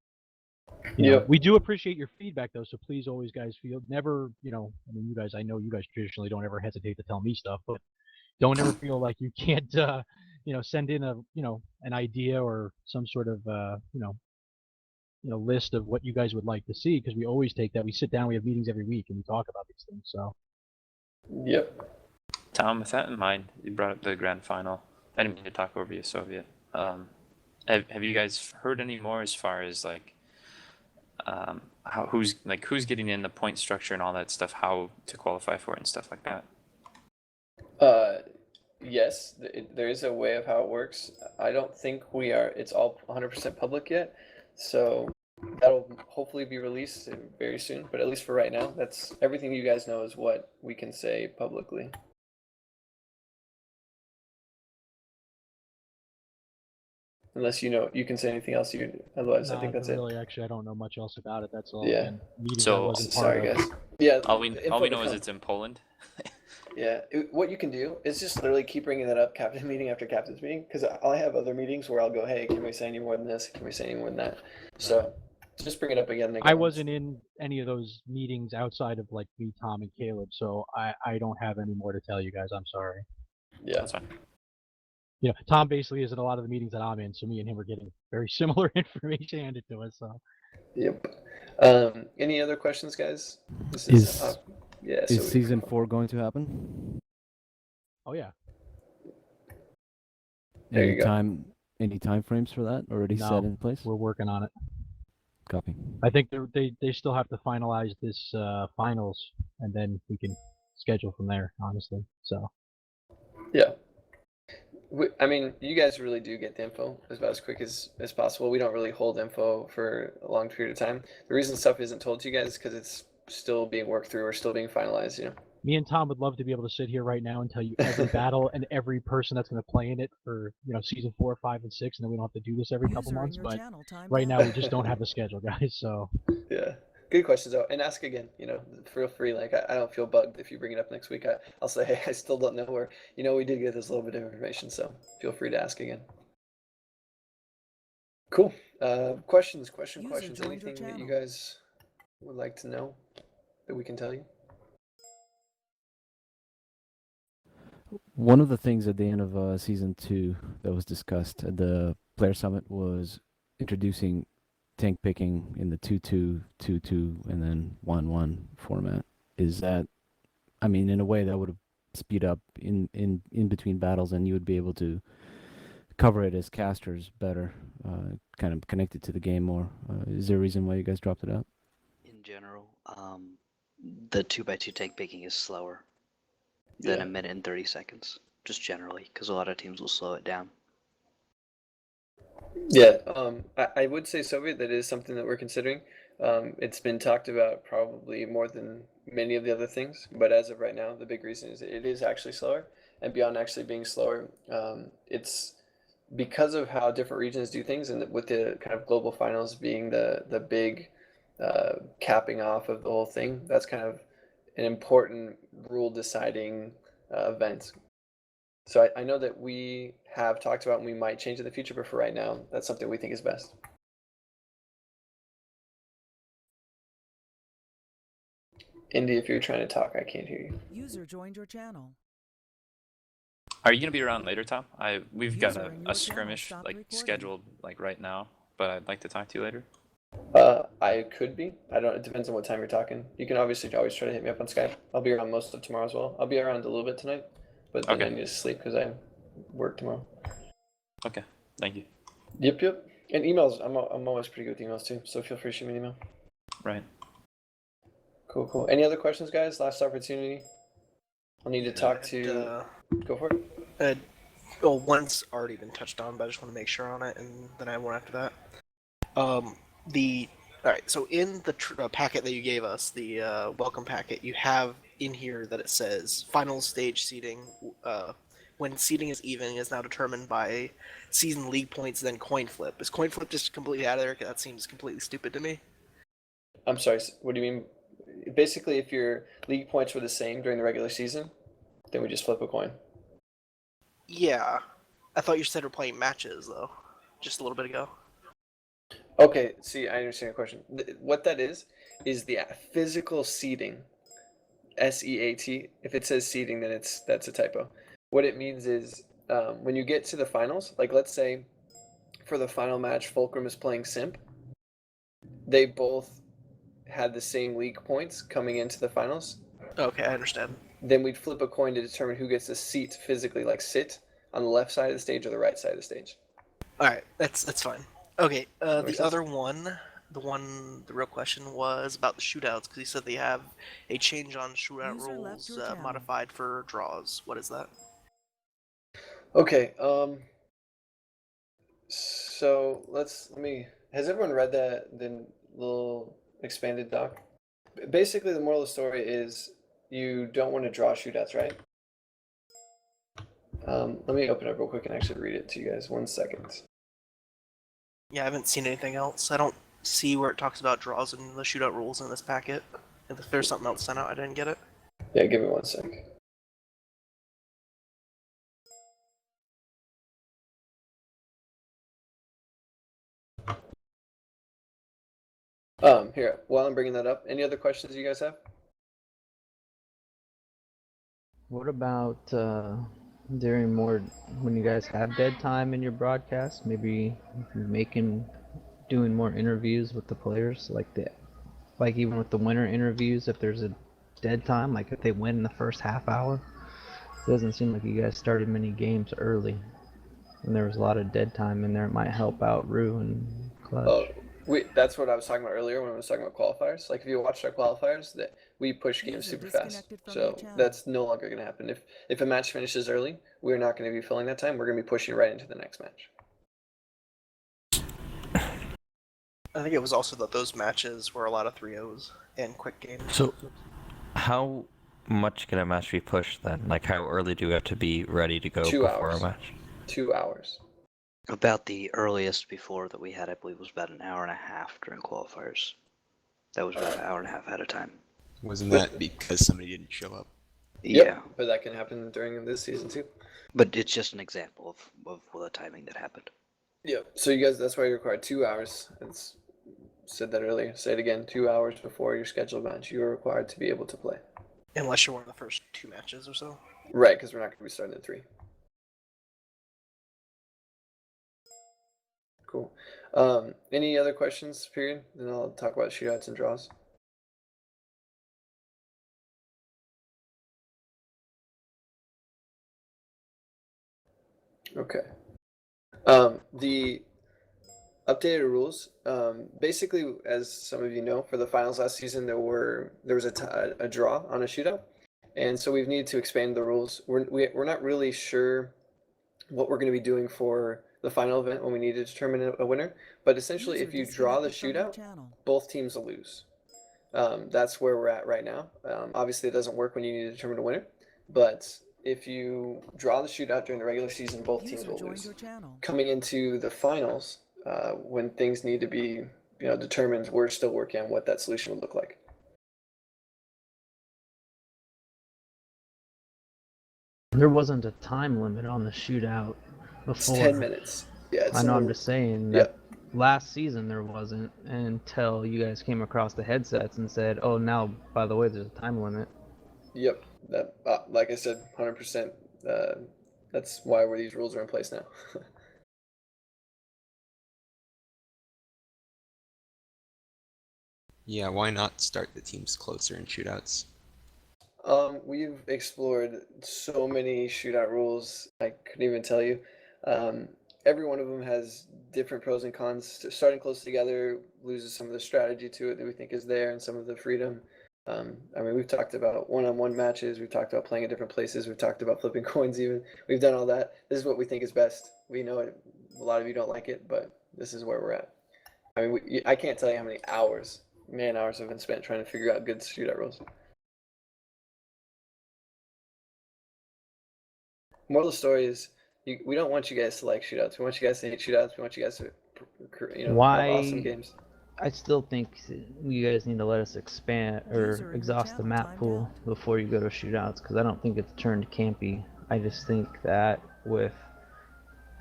we do appreciate your feedback, though. So please, always, guys, feel never, I mean, you guys, I know you guys traditionally don't ever hesitate to tell me stuff, but don't ever feel like you can't, send in a, an idea or some sort of, list of what you guys would like to see, because we always take that. We sit down, we have meetings every week, and we talk about these things. So. Tom, with that in mind, you brought up the grand final. I didn't mean to talk over you, Soviet. Have you guys heard any more as far as like who's getting in, the point structure and all that stuff, how to qualify for it and stuff like that? Yes, there is a way of how it works. I don't think it's all 100% public yet, so that'll hopefully be released very soon. But at least for right now, that's everything you guys know is what we can say publicly. Unless you can say anything else. Otherwise, I think that's really, actually, I don't know much else about it. That's all. Yeah. So sorry, guys. Yeah. All we know is it's in Poland. Yeah. What you can do is just literally keep bringing that up, captain meeting after captain's meeting, because I have other meetings where I'll go, hey, can we say any more than this? Can we say any more than that? So just bring it up again and again. I wasn't in any of those meetings outside of like me, Tom, and Caleb, so I don't have any more to tell you guys. I'm sorry. Yeah. That's fine. Tom basically is in a lot of the meetings that I'm in, so me and him are getting very similar information handed to us. So. Yep. Any other questions, guys? Is season 4 going to happen? Oh yeah. There you go. Any time frames for that already set in place? We're working on it. Copy. I think they still have to finalize this finals, and then we can schedule from there. Honestly, so. Yeah. I mean, you guys really do get the info about as quick as possible. We don't really hold info for a long period of time. The reason stuff isn't told to you guys is because it's still being worked through or still being finalized, Me and Tom would love to be able to sit here right now and tell you every battle and every person that's going to play in it for, season 4, 5, and 6, and then we don't have to do this every couple months. But right now we just don't have the schedule, guys. So. Yeah. Good questions, though. And ask again, feel free. Like, I don't feel bugged if you bring it up next week. I'll say, hey, I still don't know, or, we did get this little bit of information, so feel free to ask again. Cool. Questions. Anything that you guys would like to know that we can tell you? One of the things at the end of season 2 that was discussed at the Player Summit was introducing tank picking in the 2-2, 2-2, and then 1-1 format. Is that, I mean, in a way that would speed up in between battles, and you would be able to cover it as casters better, kind of connected to the game more. Is there a reason why you guys dropped it out? In general, the 2x2 tank picking is slower than a minute and 30 seconds, just generally, because a lot of teams will slow it down. Yeah, I would say, Soviet, that is something that we're considering. It's been talked about probably more than many of the other things, but as of right now, the big reason is it is actually slower, and beyond actually being slower, it's because of how different regions do things, and with the kind of global finals being the big capping off of the whole thing. That's kind of an important rule deciding event. So I know that we have talked about and we might change in the future, but for right now, that's something we think is best. Indy, if you're trying to talk, I can't hear you. User joined your channel. Are you gonna be around later, Tom? We've got a skirmish scheduled right now, but I'd like to talk to you later. I could be. I don't. It depends on what time you're talking. You can obviously always try to hit me up on Skype. I'll be around most of tomorrow as well. I'll be around a little bit tonight, but then I need to sleep because I work tomorrow. Okay. Thank you. Yep. And emails. I'm always pretty good with emails too. So feel free to shoot me an email. Right. Cool. Any other questions, guys? Last opportunity. I'll need to talk to. Go for it. Well, one's already been touched on, but I just want to make sure on it, and then I have one after that. Alright, so in the packet that you gave us, the welcome packet, you have in here that it says final stage seeding. When seeding is even, is now determined by season league points, then coin flip. Is coin flip just completely out of there? 'Cause that seems completely stupid to me. I'm sorry. What do you mean? Basically, if your league points were the same during the regular season, then we just flip a coin. Yeah, I thought you said we're playing matches though, just a little bit ago. Okay, see, I understand your question. What that is the physical seeding, SEAT. If it says seeding, then that's a typo. What it means is when you get to the finals, like let's say for the final match, Fulcrum is playing Simp. They both had the same league points coming into the finals. Okay, I understand. Then we'd flip a coin to determine who gets to seat physically, like sit on the left side of the stage or the right side of the stage. All right, that's fine. Okay, the other one, the real question was about the shootouts, because you said they have a change on shootout rules modified for draws. What is that? Okay, so has everyone read the little expanded doc? Basically, the moral of the story is you don't want to draw shootouts, right? Let me open it up real quick and actually read it to you guys. 1 second. Yeah, I haven't seen anything else. I don't see where it talks about draws and the shootout rules in this packet. If there's something else sent out, I didn't get it. Yeah, give me 1 sec. Here, while I'm bringing that up, any other questions you guys have? What about when you guys have dead time in your broadcast? Maybe doing more interviews with the players, like even with the winner interviews. If there's a dead time, like if they win in the first half hour, it doesn't seem like you guys started many games early, and there was a lot of dead time in there. It might help out Rue and Clutch. That's what I was talking about earlier when I was talking about qualifiers. Like if you watched our qualifiers, that we push games super fast. So that's no longer going to happen. If a match finishes early, we're not going to be filling that time. We're going to be pushing right into the next match. I think it was also that those matches were a lot of 3-0s and quick games. So, how much can a match be pushed then? Like, how early do we have to be ready to go before a match? 2 hours. About the earliest before that we had, I believe, was about an hour and a half during qualifiers. That was about an hour and a half at a time. Wasn't that because somebody didn't show up? Yeah. Yep, but that can happen during this season too. But it's just an example of the timing that happened. Yeah. So you guys, that's why you require 2 hours. It's said that earlier. Say it again. 2 hours before your scheduled match, you are required to be able to play. Unless you're one of the first 2 matches or so. Right, because we're not going to be starting at 3. Cool. Any other questions, period? Then I'll talk about shootouts and draws. Okay. The updated rules, basically, as some of you know, for the finals last season, there was a draw on a shootout, and so we've needed to expand the rules. We're not really sure what we're going to be doing for the final event when we need to determine a winner, but essentially, if you draw the shootout, both teams will lose. That's where we're at right now. Obviously, it doesn't work when you need to determine a winner, but if you draw the shootout during the regular season, both teams will lose. Coming into the finals, when things need to be determined, we're still working on what that solution would look like. There wasn't a time limit on the shootout before. It's 10 minutes. Yeah, it's I know. I'm just saying that Yep. last season there wasn't until you guys came across the headsets and said, "Oh, now by the way, there's a time limit." Yep. That, like I said, 100%. That's why these rules are in place now. Yeah, why not start the teams closer in shootouts? We've explored so many shootout rules, I couldn't even tell you. Every one of them has different pros and cons. Starting close together loses some of the strategy to it that we think is there and some of the freedom. I mean, we've talked about one-on-one matches. We've talked about playing at different places. We've talked about flipping coins even. We've done all that. This is what we think is best. We know it, a lot of you don't like it, but this is where we're at. I mean, I can't tell you how many hours, man hours have been spent trying to figure out good shootout rules. Moral of the story is, we don't want you guys to like shootouts. We want you guys to hate shootouts. We want you guys to, have awesome games. I still think you guys need to let us expand or exhaust the map pool before you go to shootouts, because I don't think it's turned campy. I just think that with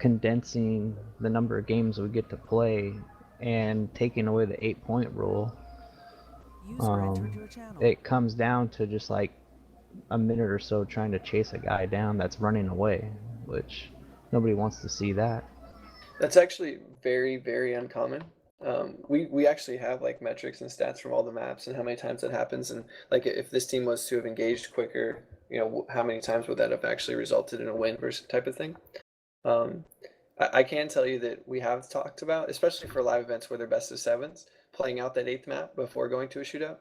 condensing the number of games we get to play and taking away the 8-point rule, it comes down to just like a minute or so trying to chase a guy down that's running away, which nobody wants to see that. That's actually very, very uncommon. We actually have like metrics and stats from all the maps and how many times that happens, and like if this team was to have engaged quicker, how many times would that have actually resulted in a win versus type of thing. I can tell you that we have talked about, especially for live events where they're best of sevens, playing out that 8th map before going to a shootout.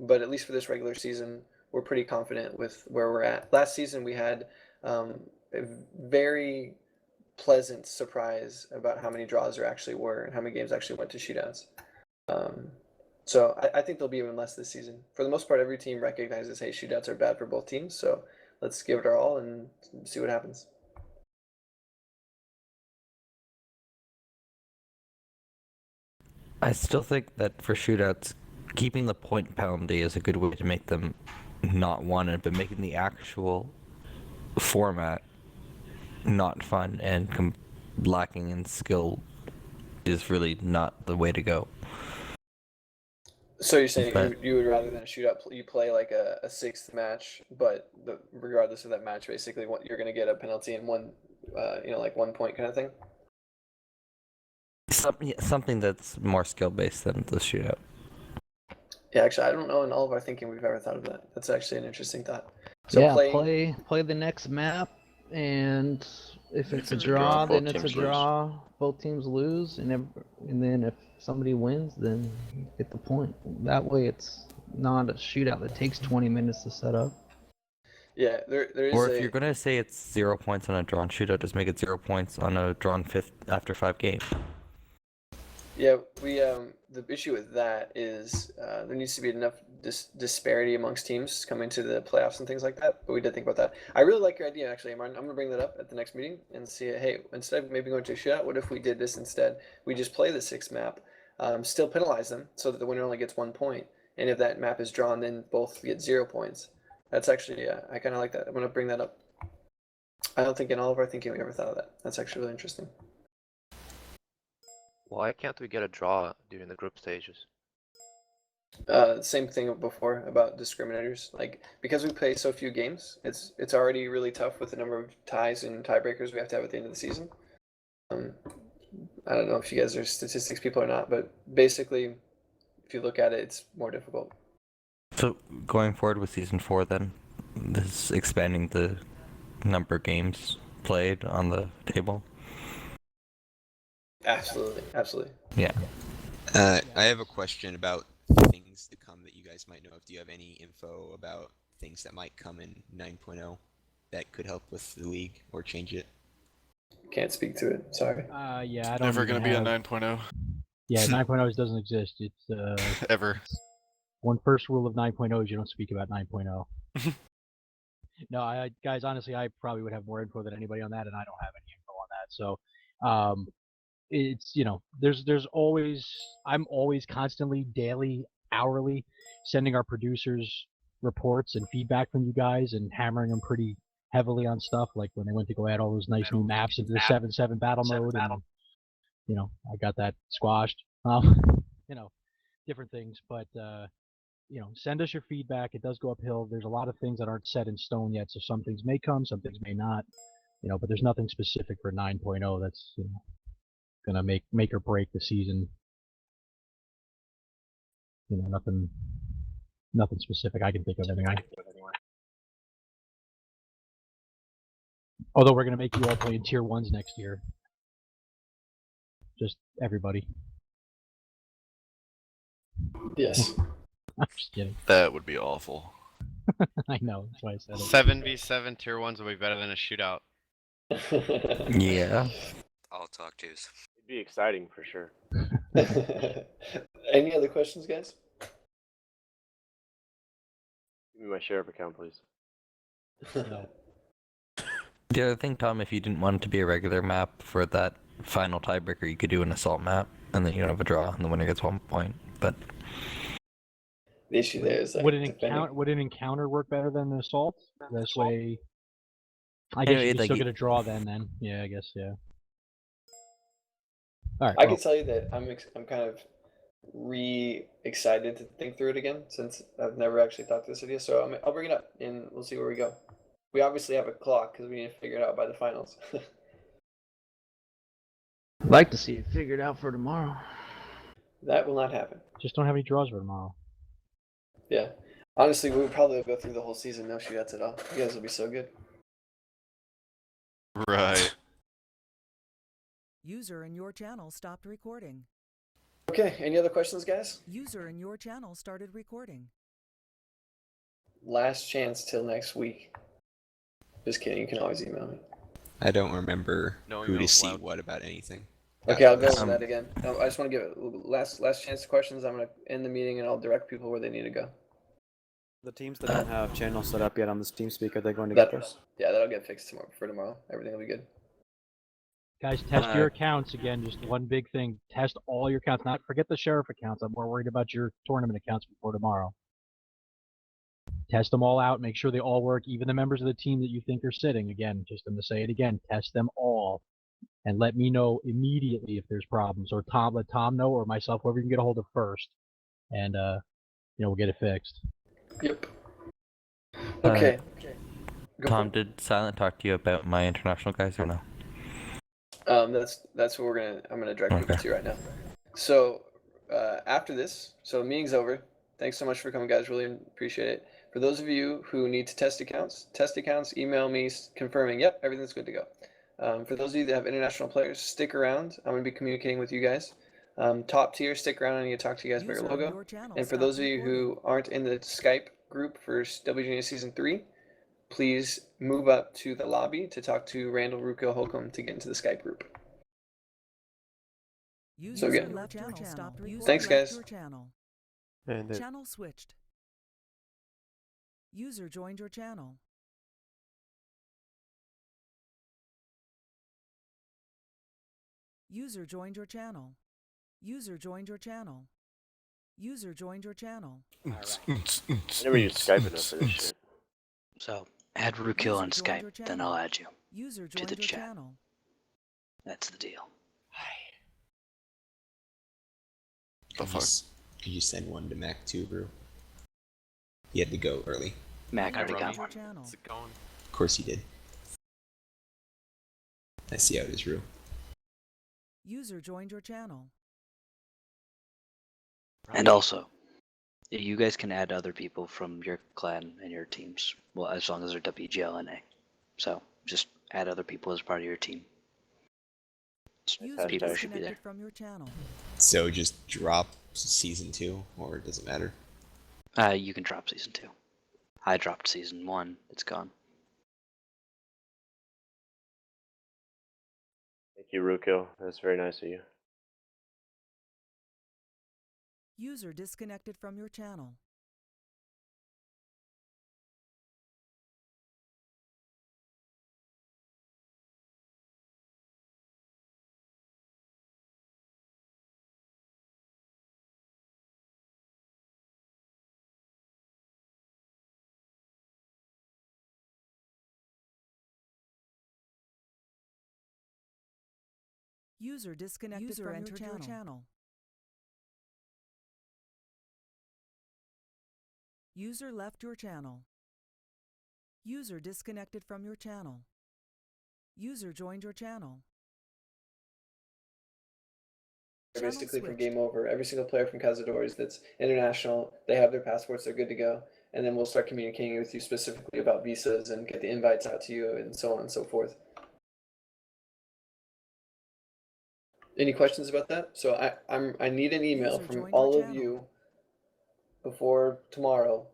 But at least for this regular season, we're pretty confident with where we're at. Last season, we had a very pleasant surprise about how many draws there actually were and how many games actually went to shootouts. So I think there'll be even less this season. For the most part, every team recognizes, hey, shootouts are bad for both teams. So let's give it our all and see what happens. I still think that for shootouts, keeping the point penalty is a good way to make them not wanted, but making the actual format not fun and lacking in skill is really not the way to go. So you're saying you would rather than a shootout, you play like a 6th match, but regardless of that match, basically you're going to get a penalty in one, like 1 point kind of thing? Something that's more skill based than the shootout. Yeah, actually, I don't know in all of our thinking we've ever thought of that. That's actually an interesting thought. So yeah, play the next map, and if it's a draw, then it's a draw. Both teams lose, and then if somebody wins, then get the point. That way, it's not a shootout that takes 20 minutes to set up. Yeah, there is. Or if you're gonna say it's 0 points on a drawn shootout, just make it 0 points on a drawn 5th after 5 games. Yeah, we the issue with that is there needs to be enough disparity amongst teams coming to the playoffs and things like that. But we did think about that. I really like your idea, actually, Martin. I'm gonna bring that up at the next meeting and see. Hey, instead of maybe going to a shootout, what if we did this instead? We just play the 6th map, still penalize them so that the winner only gets 1 point, and if that map is drawn, then both get 0 points. That's actually I kind of like that. I'm gonna bring that up. I don't think in all of our thinking we ever thought of that. That's actually really interesting. Why can't we get a draw during the group stages? Same thing before about discriminators. Like, because we play so few games, it's already really tough with the number of ties and tiebreakers we have to have at the end of the season. I don't know if you guys are statistics people or not, but basically, if you look at it, it's more difficult. So going forward with season 4, then, this expanding the number of games played on the table. Absolutely, absolutely. Yeah. I have a question about things to come that you guys might know of. Do you have any info about things that might come in 9.0 that could help with the league or change it? Can't speak to it. Sorry. Yeah, I don't. Never gonna be a 9.0. Yeah, 9.0 doesn't exist. It's ever. One first rule of 9.0 is you don't speak about 9.0. No, guys, honestly, I probably would have more info than anybody on that, and I don't have any info on that. So, it's there's always I'm always constantly, daily, hourly sending our producers reports and feedback from you guys and hammering them pretty heavily on stuff, like when they went to go add all those nice new maps into the 7-7 battle mode, and I got that squashed. Different things, but send us your feedback. It does go uphill. There's a lot of things that aren't set in stone yet, so some things may come, some things may not. But there's nothing specific for 9.0 that's gonna make or break the season. Nothing specific I can think of anyway. Although we're gonna make you all play in tier 1s next year. Just everybody. Yes. I'm just kidding. That would be awful. I know, that's why I said it. 7v7 tier 1s will be better than a shootout. Yeah. All talk twos. It'd be exciting for sure. Any other questions, guys? Give me my sheriff account, please. No. The other thing, Tom, if you didn't want it to be a regular map for that final tiebreaker, you could do an assault map, and then you don't have a draw, and the winner gets 1 point. But the issue there is would an encounter work better than an assault? This way, I guess you can still get a draw then. Yeah, I guess, yeah. All right. I can tell you that I'm kind of excited to think through it again, since I've never actually thought through this idea. So I'll bring it up and we'll see where we go. We obviously have a clock because we need to figure it out by the finals. I'd like to see it figured out for tomorrow. That will not happen. Just don't have any draws for tomorrow. Yeah. Honestly, we would probably go through the whole season, no shootouts at all. You guys will be so good. Right. User in your channel stopped recording. Okay, any other questions, guys? User in your channel started recording. Last chance till next week. Just kidding, you can always email me. I don't remember No who to emails see allowed. what about anything. Okay, I'll go over that again. I just want to give it last chance to questions. I'm going to end the meeting and I'll direct people where they need to go. The teams that don't have channels set up yet on this TeamSpeak, are they going to get those? Yeah, that'll get fixed tomorrow. Everything will be good. Guys, test your accounts again. Just one big thing: test all your accounts. Not forget the sheriff accounts. I'm more worried about your tournament accounts before tomorrow. Test them all out. Make sure they all work. Even the members of the team that you think are sitting. Again, just going to say it again. Test them all, and let me know immediately if there's problems. Or let Tom know, or myself, whoever you can get a hold of first, and we'll get it fixed. Yep. Okay. Tom, did Silent talk to you about my international guys or no? That's what I'm gonna direct people to right now. So after this, so meeting's over. Thanks so much for coming, guys. Really appreciate it. For those of you who need to test accounts, email me confirming, yep, everything's good to go. For those of you that have international players, stick around. I'm gonna be communicating with you guys. Top tier, stick around. I need to talk to you guys about your logo. And for those of you who aren't in the Skype group for WGLNA Season 3, please move up to the lobby to talk to Randall, Ruko, Holcomb to get into the Skype group. So again, thanks, guys. Channel switched. User joined your channel. User joined your channel. User joined your channel. User joined your channel. I never used Skype enough for this shit. So add Rookkill on Skype, then I'll add you User to joined the your chat. channel. That's the deal. Could you send one to Mac too, bro? He had to go early. Mac already got one. How's it going? Of course he did. I see how it is, Rue. User joined your channel. And also, you guys can add other people from your clan and your teams. Well, as long as they're WGLNA. So just add other people as part of your team. User People should be disconnected there. from your channel. So just drop season 2, or does it matter? You can drop season 2. I dropped season 1. It's gone. Thank you, Rookkill. That's very nice of you. User disconnected from your channel. User disconnected from your channel. User left your channel. User disconnected from your channel. User joined your channel. Basically from game over. Every single player from Cazadores that's international, they have their passports, they're good to go. And then we'll start communicating with you specifically about visas and get the invites out to you and so on and so forth. Any questions about that? So I need an email from all of you before tomorrow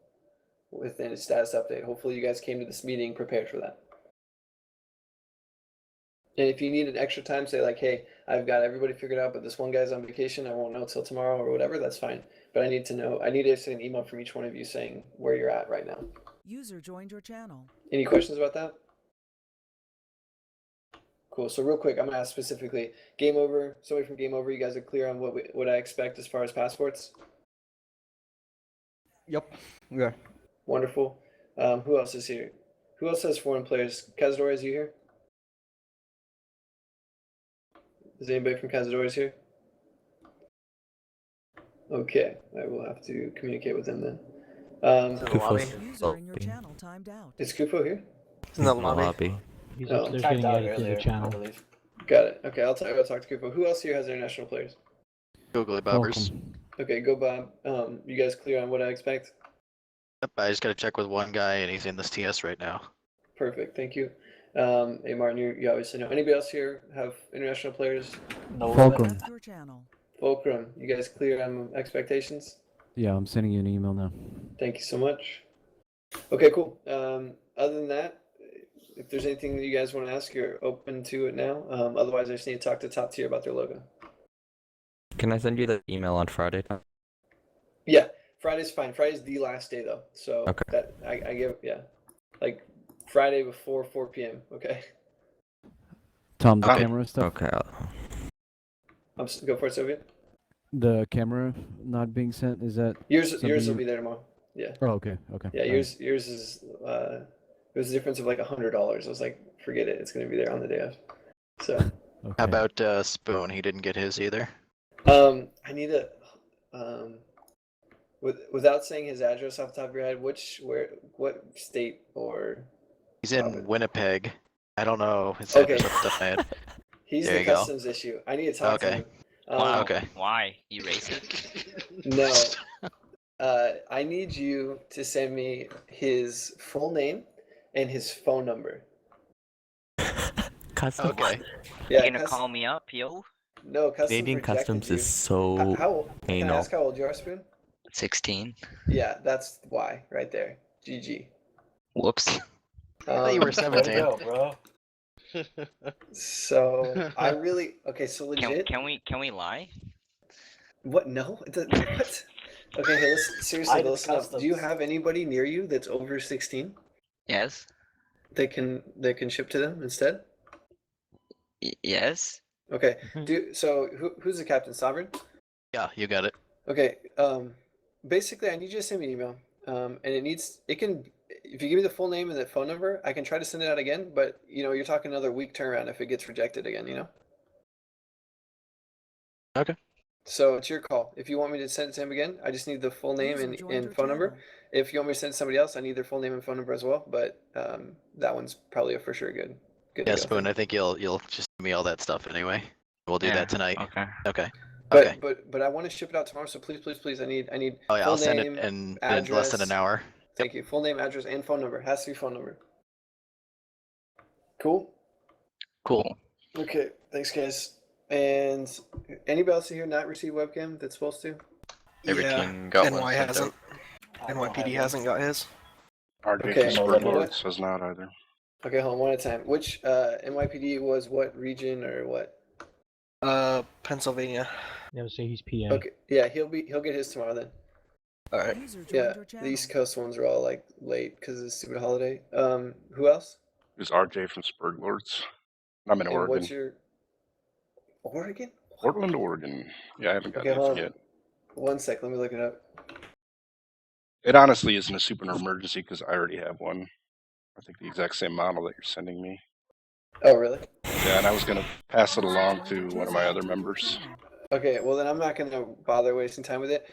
with a status update. Hopefully you guys came to this meeting prepared for that. And if you need an extra time, say like, hey, I've got everybody figured out, but this one guy's on vacation, I won't know till tomorrow or whatever, that's fine. But I need to know, I need to see an email from each one of you saying where you're at right now. User joined your channel. Any questions about that? Cool, so real quick, I'm gonna ask specifically, Game Over, somebody from Game Over, you guys are clear on what I expect as far as passports? Yep, we are. Wonderful. Who else is here? Who else has foreign players? Cazadores, you here? Is anybody from Cazadores here? Okay, I will have to communicate with them then. User in your channel timed out. Is Kufo here? He's in the lobby. He's Oh. upstairs getting added to the channel. Got it. Okay, I'll talk to Kufo. Who else here has international players? Googly Bobbers. Okay, go Bob. You guys clear on what I expect? Yep, I just gotta check with one guy and he's in this TS right now. Perfect, thank you. Hey Martin, you obviously know. Anybody else here have international players? No. Fulcrum. Fulcrum, you guys clear on expectations? Yeah, I'm sending you an email now. Thank you so much. Okay, cool. Other than that, if there's anything that you guys want to ask, you're open to it now. Otherwise, I just need to talk to Top Tier about their logo. Can I send you the email on Friday? Yeah, Friday's fine. Friday's the last day though, so Okay. that I give like Friday before 4 p.m. Okay. Tom, the camera stuff. Okay. Go for it, Soviet. The camera not being sent, is that Yours something will you- be there tomorrow. Yeah. Oh, okay. Yeah, yours is it was a difference of like $100. I was like, forget it, it's gonna be there on the day of. So. How about Spoon? He didn't get his either. I need a without saying his address off the top of your head, what state or He's in Winnipeg. I don't know his Okay. address off the top of my head. He's There the you go. customs issue. I need to talk to Okay. him. Okay. Why? You racist? No. I need you to send me his full name and his phone number. Custom. Okay. Yeah, You gonna call me up, yo? No, customs Canadian rejected customs you. is so How can I anal. ask how old you are, Spoon? 16. Yeah, that's why right there. GG. Whoops. I thought you were Way to 17. go, bro. So I really so legit. Can we lie? What? No. What? Okay, hey, seriously, Hide listen up. customs. Do you have anybody near you that's over 16? Yes. They can ship to them instead? Yes. Okay. So who's the captain? Sovereign? Yeah, you got it. Okay. Basically, I need you to send me an email. And if you give me the full name and the phone number, I can try to send it out again. But you're talking another week turnaround if it gets rejected again. Okay. So it's your call. If you want me to send it to him again, I just need the full name User joined and your phone number. channel. If you want me to send it to somebody else, I need their full name and phone number as well. But that one's probably for sure good. Good Yeah, to go. Spoon. I think you'll just give me all that stuff anyway. We'll do that tonight. Okay. Okay. But Okay. but I want to ship it out tomorrow. So please, I need Oh yeah, full I'll send name, it in address. less than an hour. Thank you. Full name, address, and phone number. Has to be phone number. Cool. Cool. Okay. Thanks, guys. And anybody else here not receive webcam that's supposed to? Every Yeah, team got one NY sent hasn't. NYPD hasn't got his. RJ Okay. from What? Spurglord says not either. Okay, hold on one at a time. Which NYPD was what region or what? Pennsylvania. Yeah, say he's PA. Okay. Yeah, he'll get his tomorrow then. All right. User joined Yeah, your the channel. East Coast ones are all like late because of the stupid holiday. Who else? Who's RJ from Spurglords? I'm in And Oregon. what's your Oregon? Portland, Oregon. Yeah, I haven't Okay, gotten hold it on. yet. 1 sec. Let me look it up. It honestly isn't a super emergency because I already have one. I think the exact same model that you're sending me. Oh, really? Yeah, and I was gonna pass it along to one of my other members. Okay, well then I'm not gonna bother wasting time with it.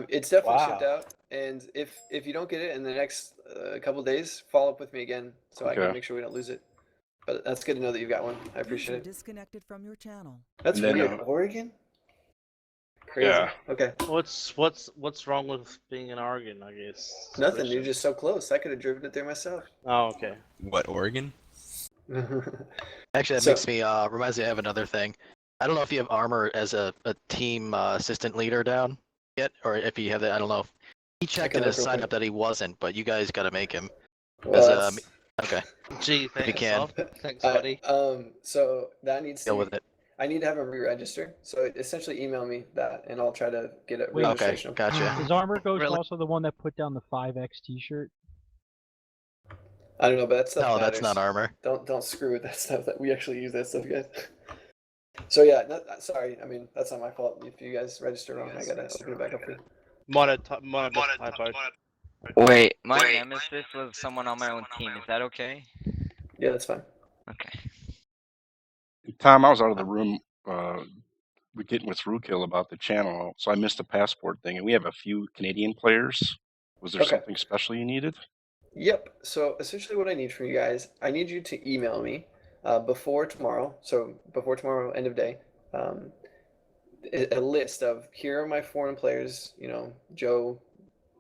It's definitely shipped Wow. out, and if you don't get it in the next couple days, follow up with me again so I can Okay. make sure we don't lose it. But that's good to know that you've got one. I appreciate it. Disconnected from your channel. That's And then, weird. Oregon? Crazy. Yeah. Okay. What's wrong with being in Oregon? I guess. Nothing. You're just so close. I could have driven it there myself. Oh, okay. What, Oregon? Actually, that So- makes me reminds me of another thing. I don't know if you have Armor as a team assistant leader down yet, or if you have that. I don't know. He checked can in his look real sign quick. up that he wasn't, but you guys got to make him. Well, As, that's- okay. Gee, If you can. Thanks, buddy. So that needs Deal to. with it. I need to have him re-register. So essentially, email me that, and I'll try to get it Wait. Okay, registration. gotcha. Is Armor Ghost Really? also the one that put down the 5X T-shirt? I don't know, but that stuff No, matters. that's not Armor. Don't screw with that stuff. That we actually use that stuff, guys. So yeah, sorry. I mean, that's not my fault. If you guys register wrong, I gotta open it back up for you. Typo. Wait, my nemesis was someone on my own team. Is that okay? Yeah, that's fine. Okay. Tom, I was out of the room. We getting with Rookhill about the channel, so I missed the passport thing, and we have a few Canadian players. Was there Okay. something special you needed? Yep. So essentially, what I need from you guys, I need you to email me before tomorrow. So before tomorrow, end of day, a list of here are my foreign players. You know, Joe,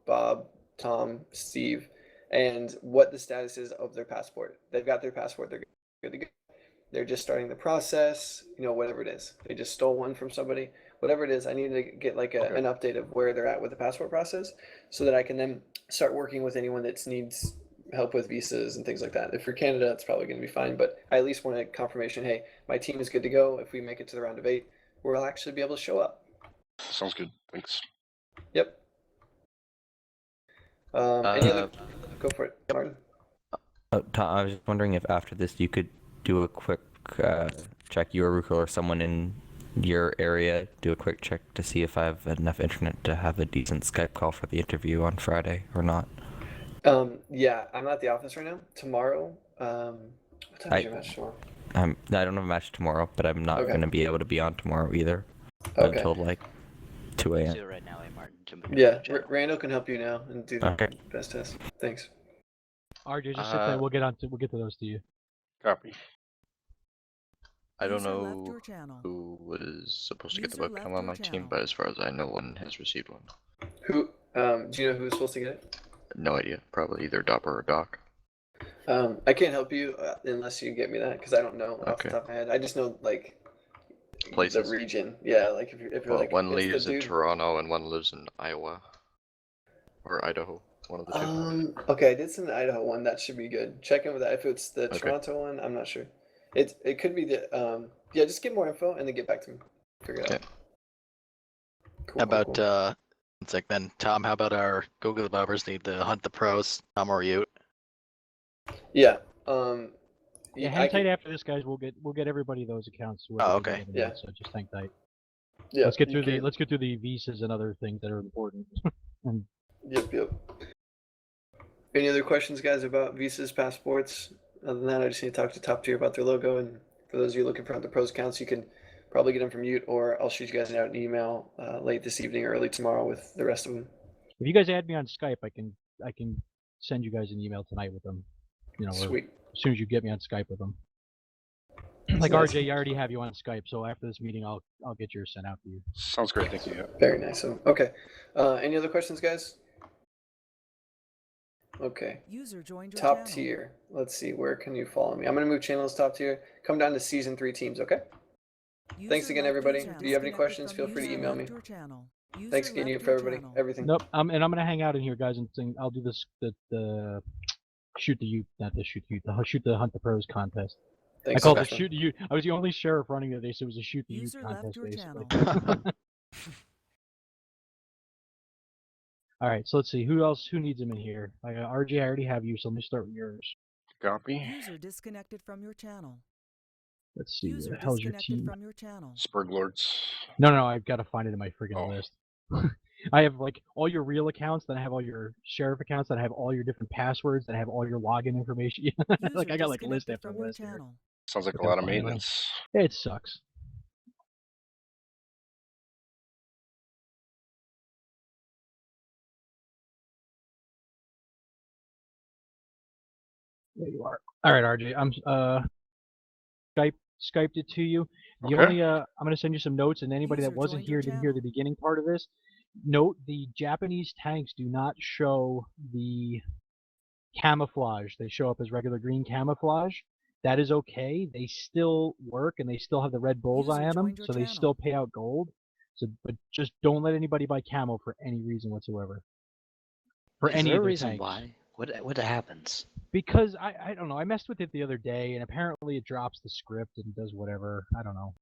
Bob, Tom, Steve, and what the status is of their passport. They've got their passport. They're good to go. They're just starting the process. You know, whatever it is. They just stole one from somebody. Whatever it is, I need to get like Okay. an update of where they're at with the passport process, so that I can then start working with anyone that needs help with visas and things like that. If you're Canada, it's probably going to be fine, but I at least want a confirmation. Hey, my team is good to go. If we make it to the round of 8, we'll actually be able to show up. Sounds good. Thanks. Yep. Any other? Go for it, Martin. Tom, I was just wondering if after this you could do a quick check, you or Ruko or someone in your area, do a quick check to see if I have enough internet to have a decent Skype call for the interview on Friday or not. Yeah, I'm not at the office right now. Tomorrow, what time is your match tomorrow? I don't have a match tomorrow, but I'm not Okay. going to be able to be on tomorrow either Okay. until like 2 a.m. Do it right now, Martin. Yeah, Randall can help you now and do the Okay. best test. Thanks. RJ, just sit there. We'll get to those to you. Copy. I don't User left know your channel. who was supposed to get the User left webcam on your my team, channel. but as far as I know, one has received one. Who? Do you know who's supposed to get it? No idea. Probably either Dopper or Doc. I can't help you unless you get me that because I don't know off the Okay. top of my head. I just know like Places. the region. Yeah, like if you're Well, like one it's the lives in dude- Toronto and one lives in Iowa or Idaho. One of the two. Okay, I did send the Idaho one. That should be good. Check in with that. If it's the Okay. Toronto one, I'm not sure. It could be the yeah. Just get more info and then get back to me. Figure it out. Cool, How about cool. one sec then, Tom? How about our Google developers need to hunt the pros? Tom or you? Yeah. Yeah, I hang tight can- after this, guys. We'll get everybody those accounts. Oh, okay. Yeah. So just hang tight. Yeah, Let's get you through can. let's get through the visas and other things that are important. And Yep. Any other questions, guys, about visas, passports? Other than that, I just need to talk to Top Tier about their logo. And for those of you looking for the pros accounts, you can probably get them from Mute, or I'll shoot you guys out an email late this evening or early tomorrow with the rest of them. if you guys add me on Skype, I can send you guys an email tonight with them. You know, or Sweet. as soon as you get me on Skype with them. Like Nice. RJ, I already have you on Skype, so after this meeting, I'll get yours sent out to you. Sounds great. Thank you. Very nice. So, okay. Any other questions, guys? Okay. User joined your Top channel. tier. Let's see. Where can you follow me? I'm going to move channels top tier. Come down to season 3 teams, okay? Thanks again, everybody. Do you have any questions? Feel free to email me. Thanks again for everybody. Everything. Nope. And I'm gonna hang out in here, guys, and sing. I'll do this the shoot the youth, not the shoot the youth, the shoot the hunt the pros contest. Thanks, I called it Sebastian. shoot the youth. I was the only sheriff running it. They said it was a shoot the youth User left contest, your basically. channel. All right, so let's see who needs them in here. RJ, I already have you, so let me start with yours. Copy. User disconnected from your channel. Let's see, where User the hell's your disconnected team? from your channel. Spurglords. No, I've got to find it in my friggin' Oh. list. I have like all your real accounts, then I have all your sheriff accounts, then I have all your different passwords, then I have all your login information. Like I got like list after list here. Sounds like But a they're lot of fine, like, maintenance. it sucks. There you are. All right, RJ. I'm Skyped it to you. The Okay. only I'm gonna send you some notes, and anybody that User wasn't joined your here didn't hear the beginning part of this. Note the Japanese tanks do not show the camouflage. They show up as regular green camouflage. That is okay. They still work, and they still have the red bullseye User on them, joined your so they channel. still pay out gold. So, but just don't let anybody buy camo for any reason whatsoever. For Is any there a of their reason tanks. why? What happens? Because I don't know. I messed with it the other day, and apparently it drops the script and does whatever. I don't know.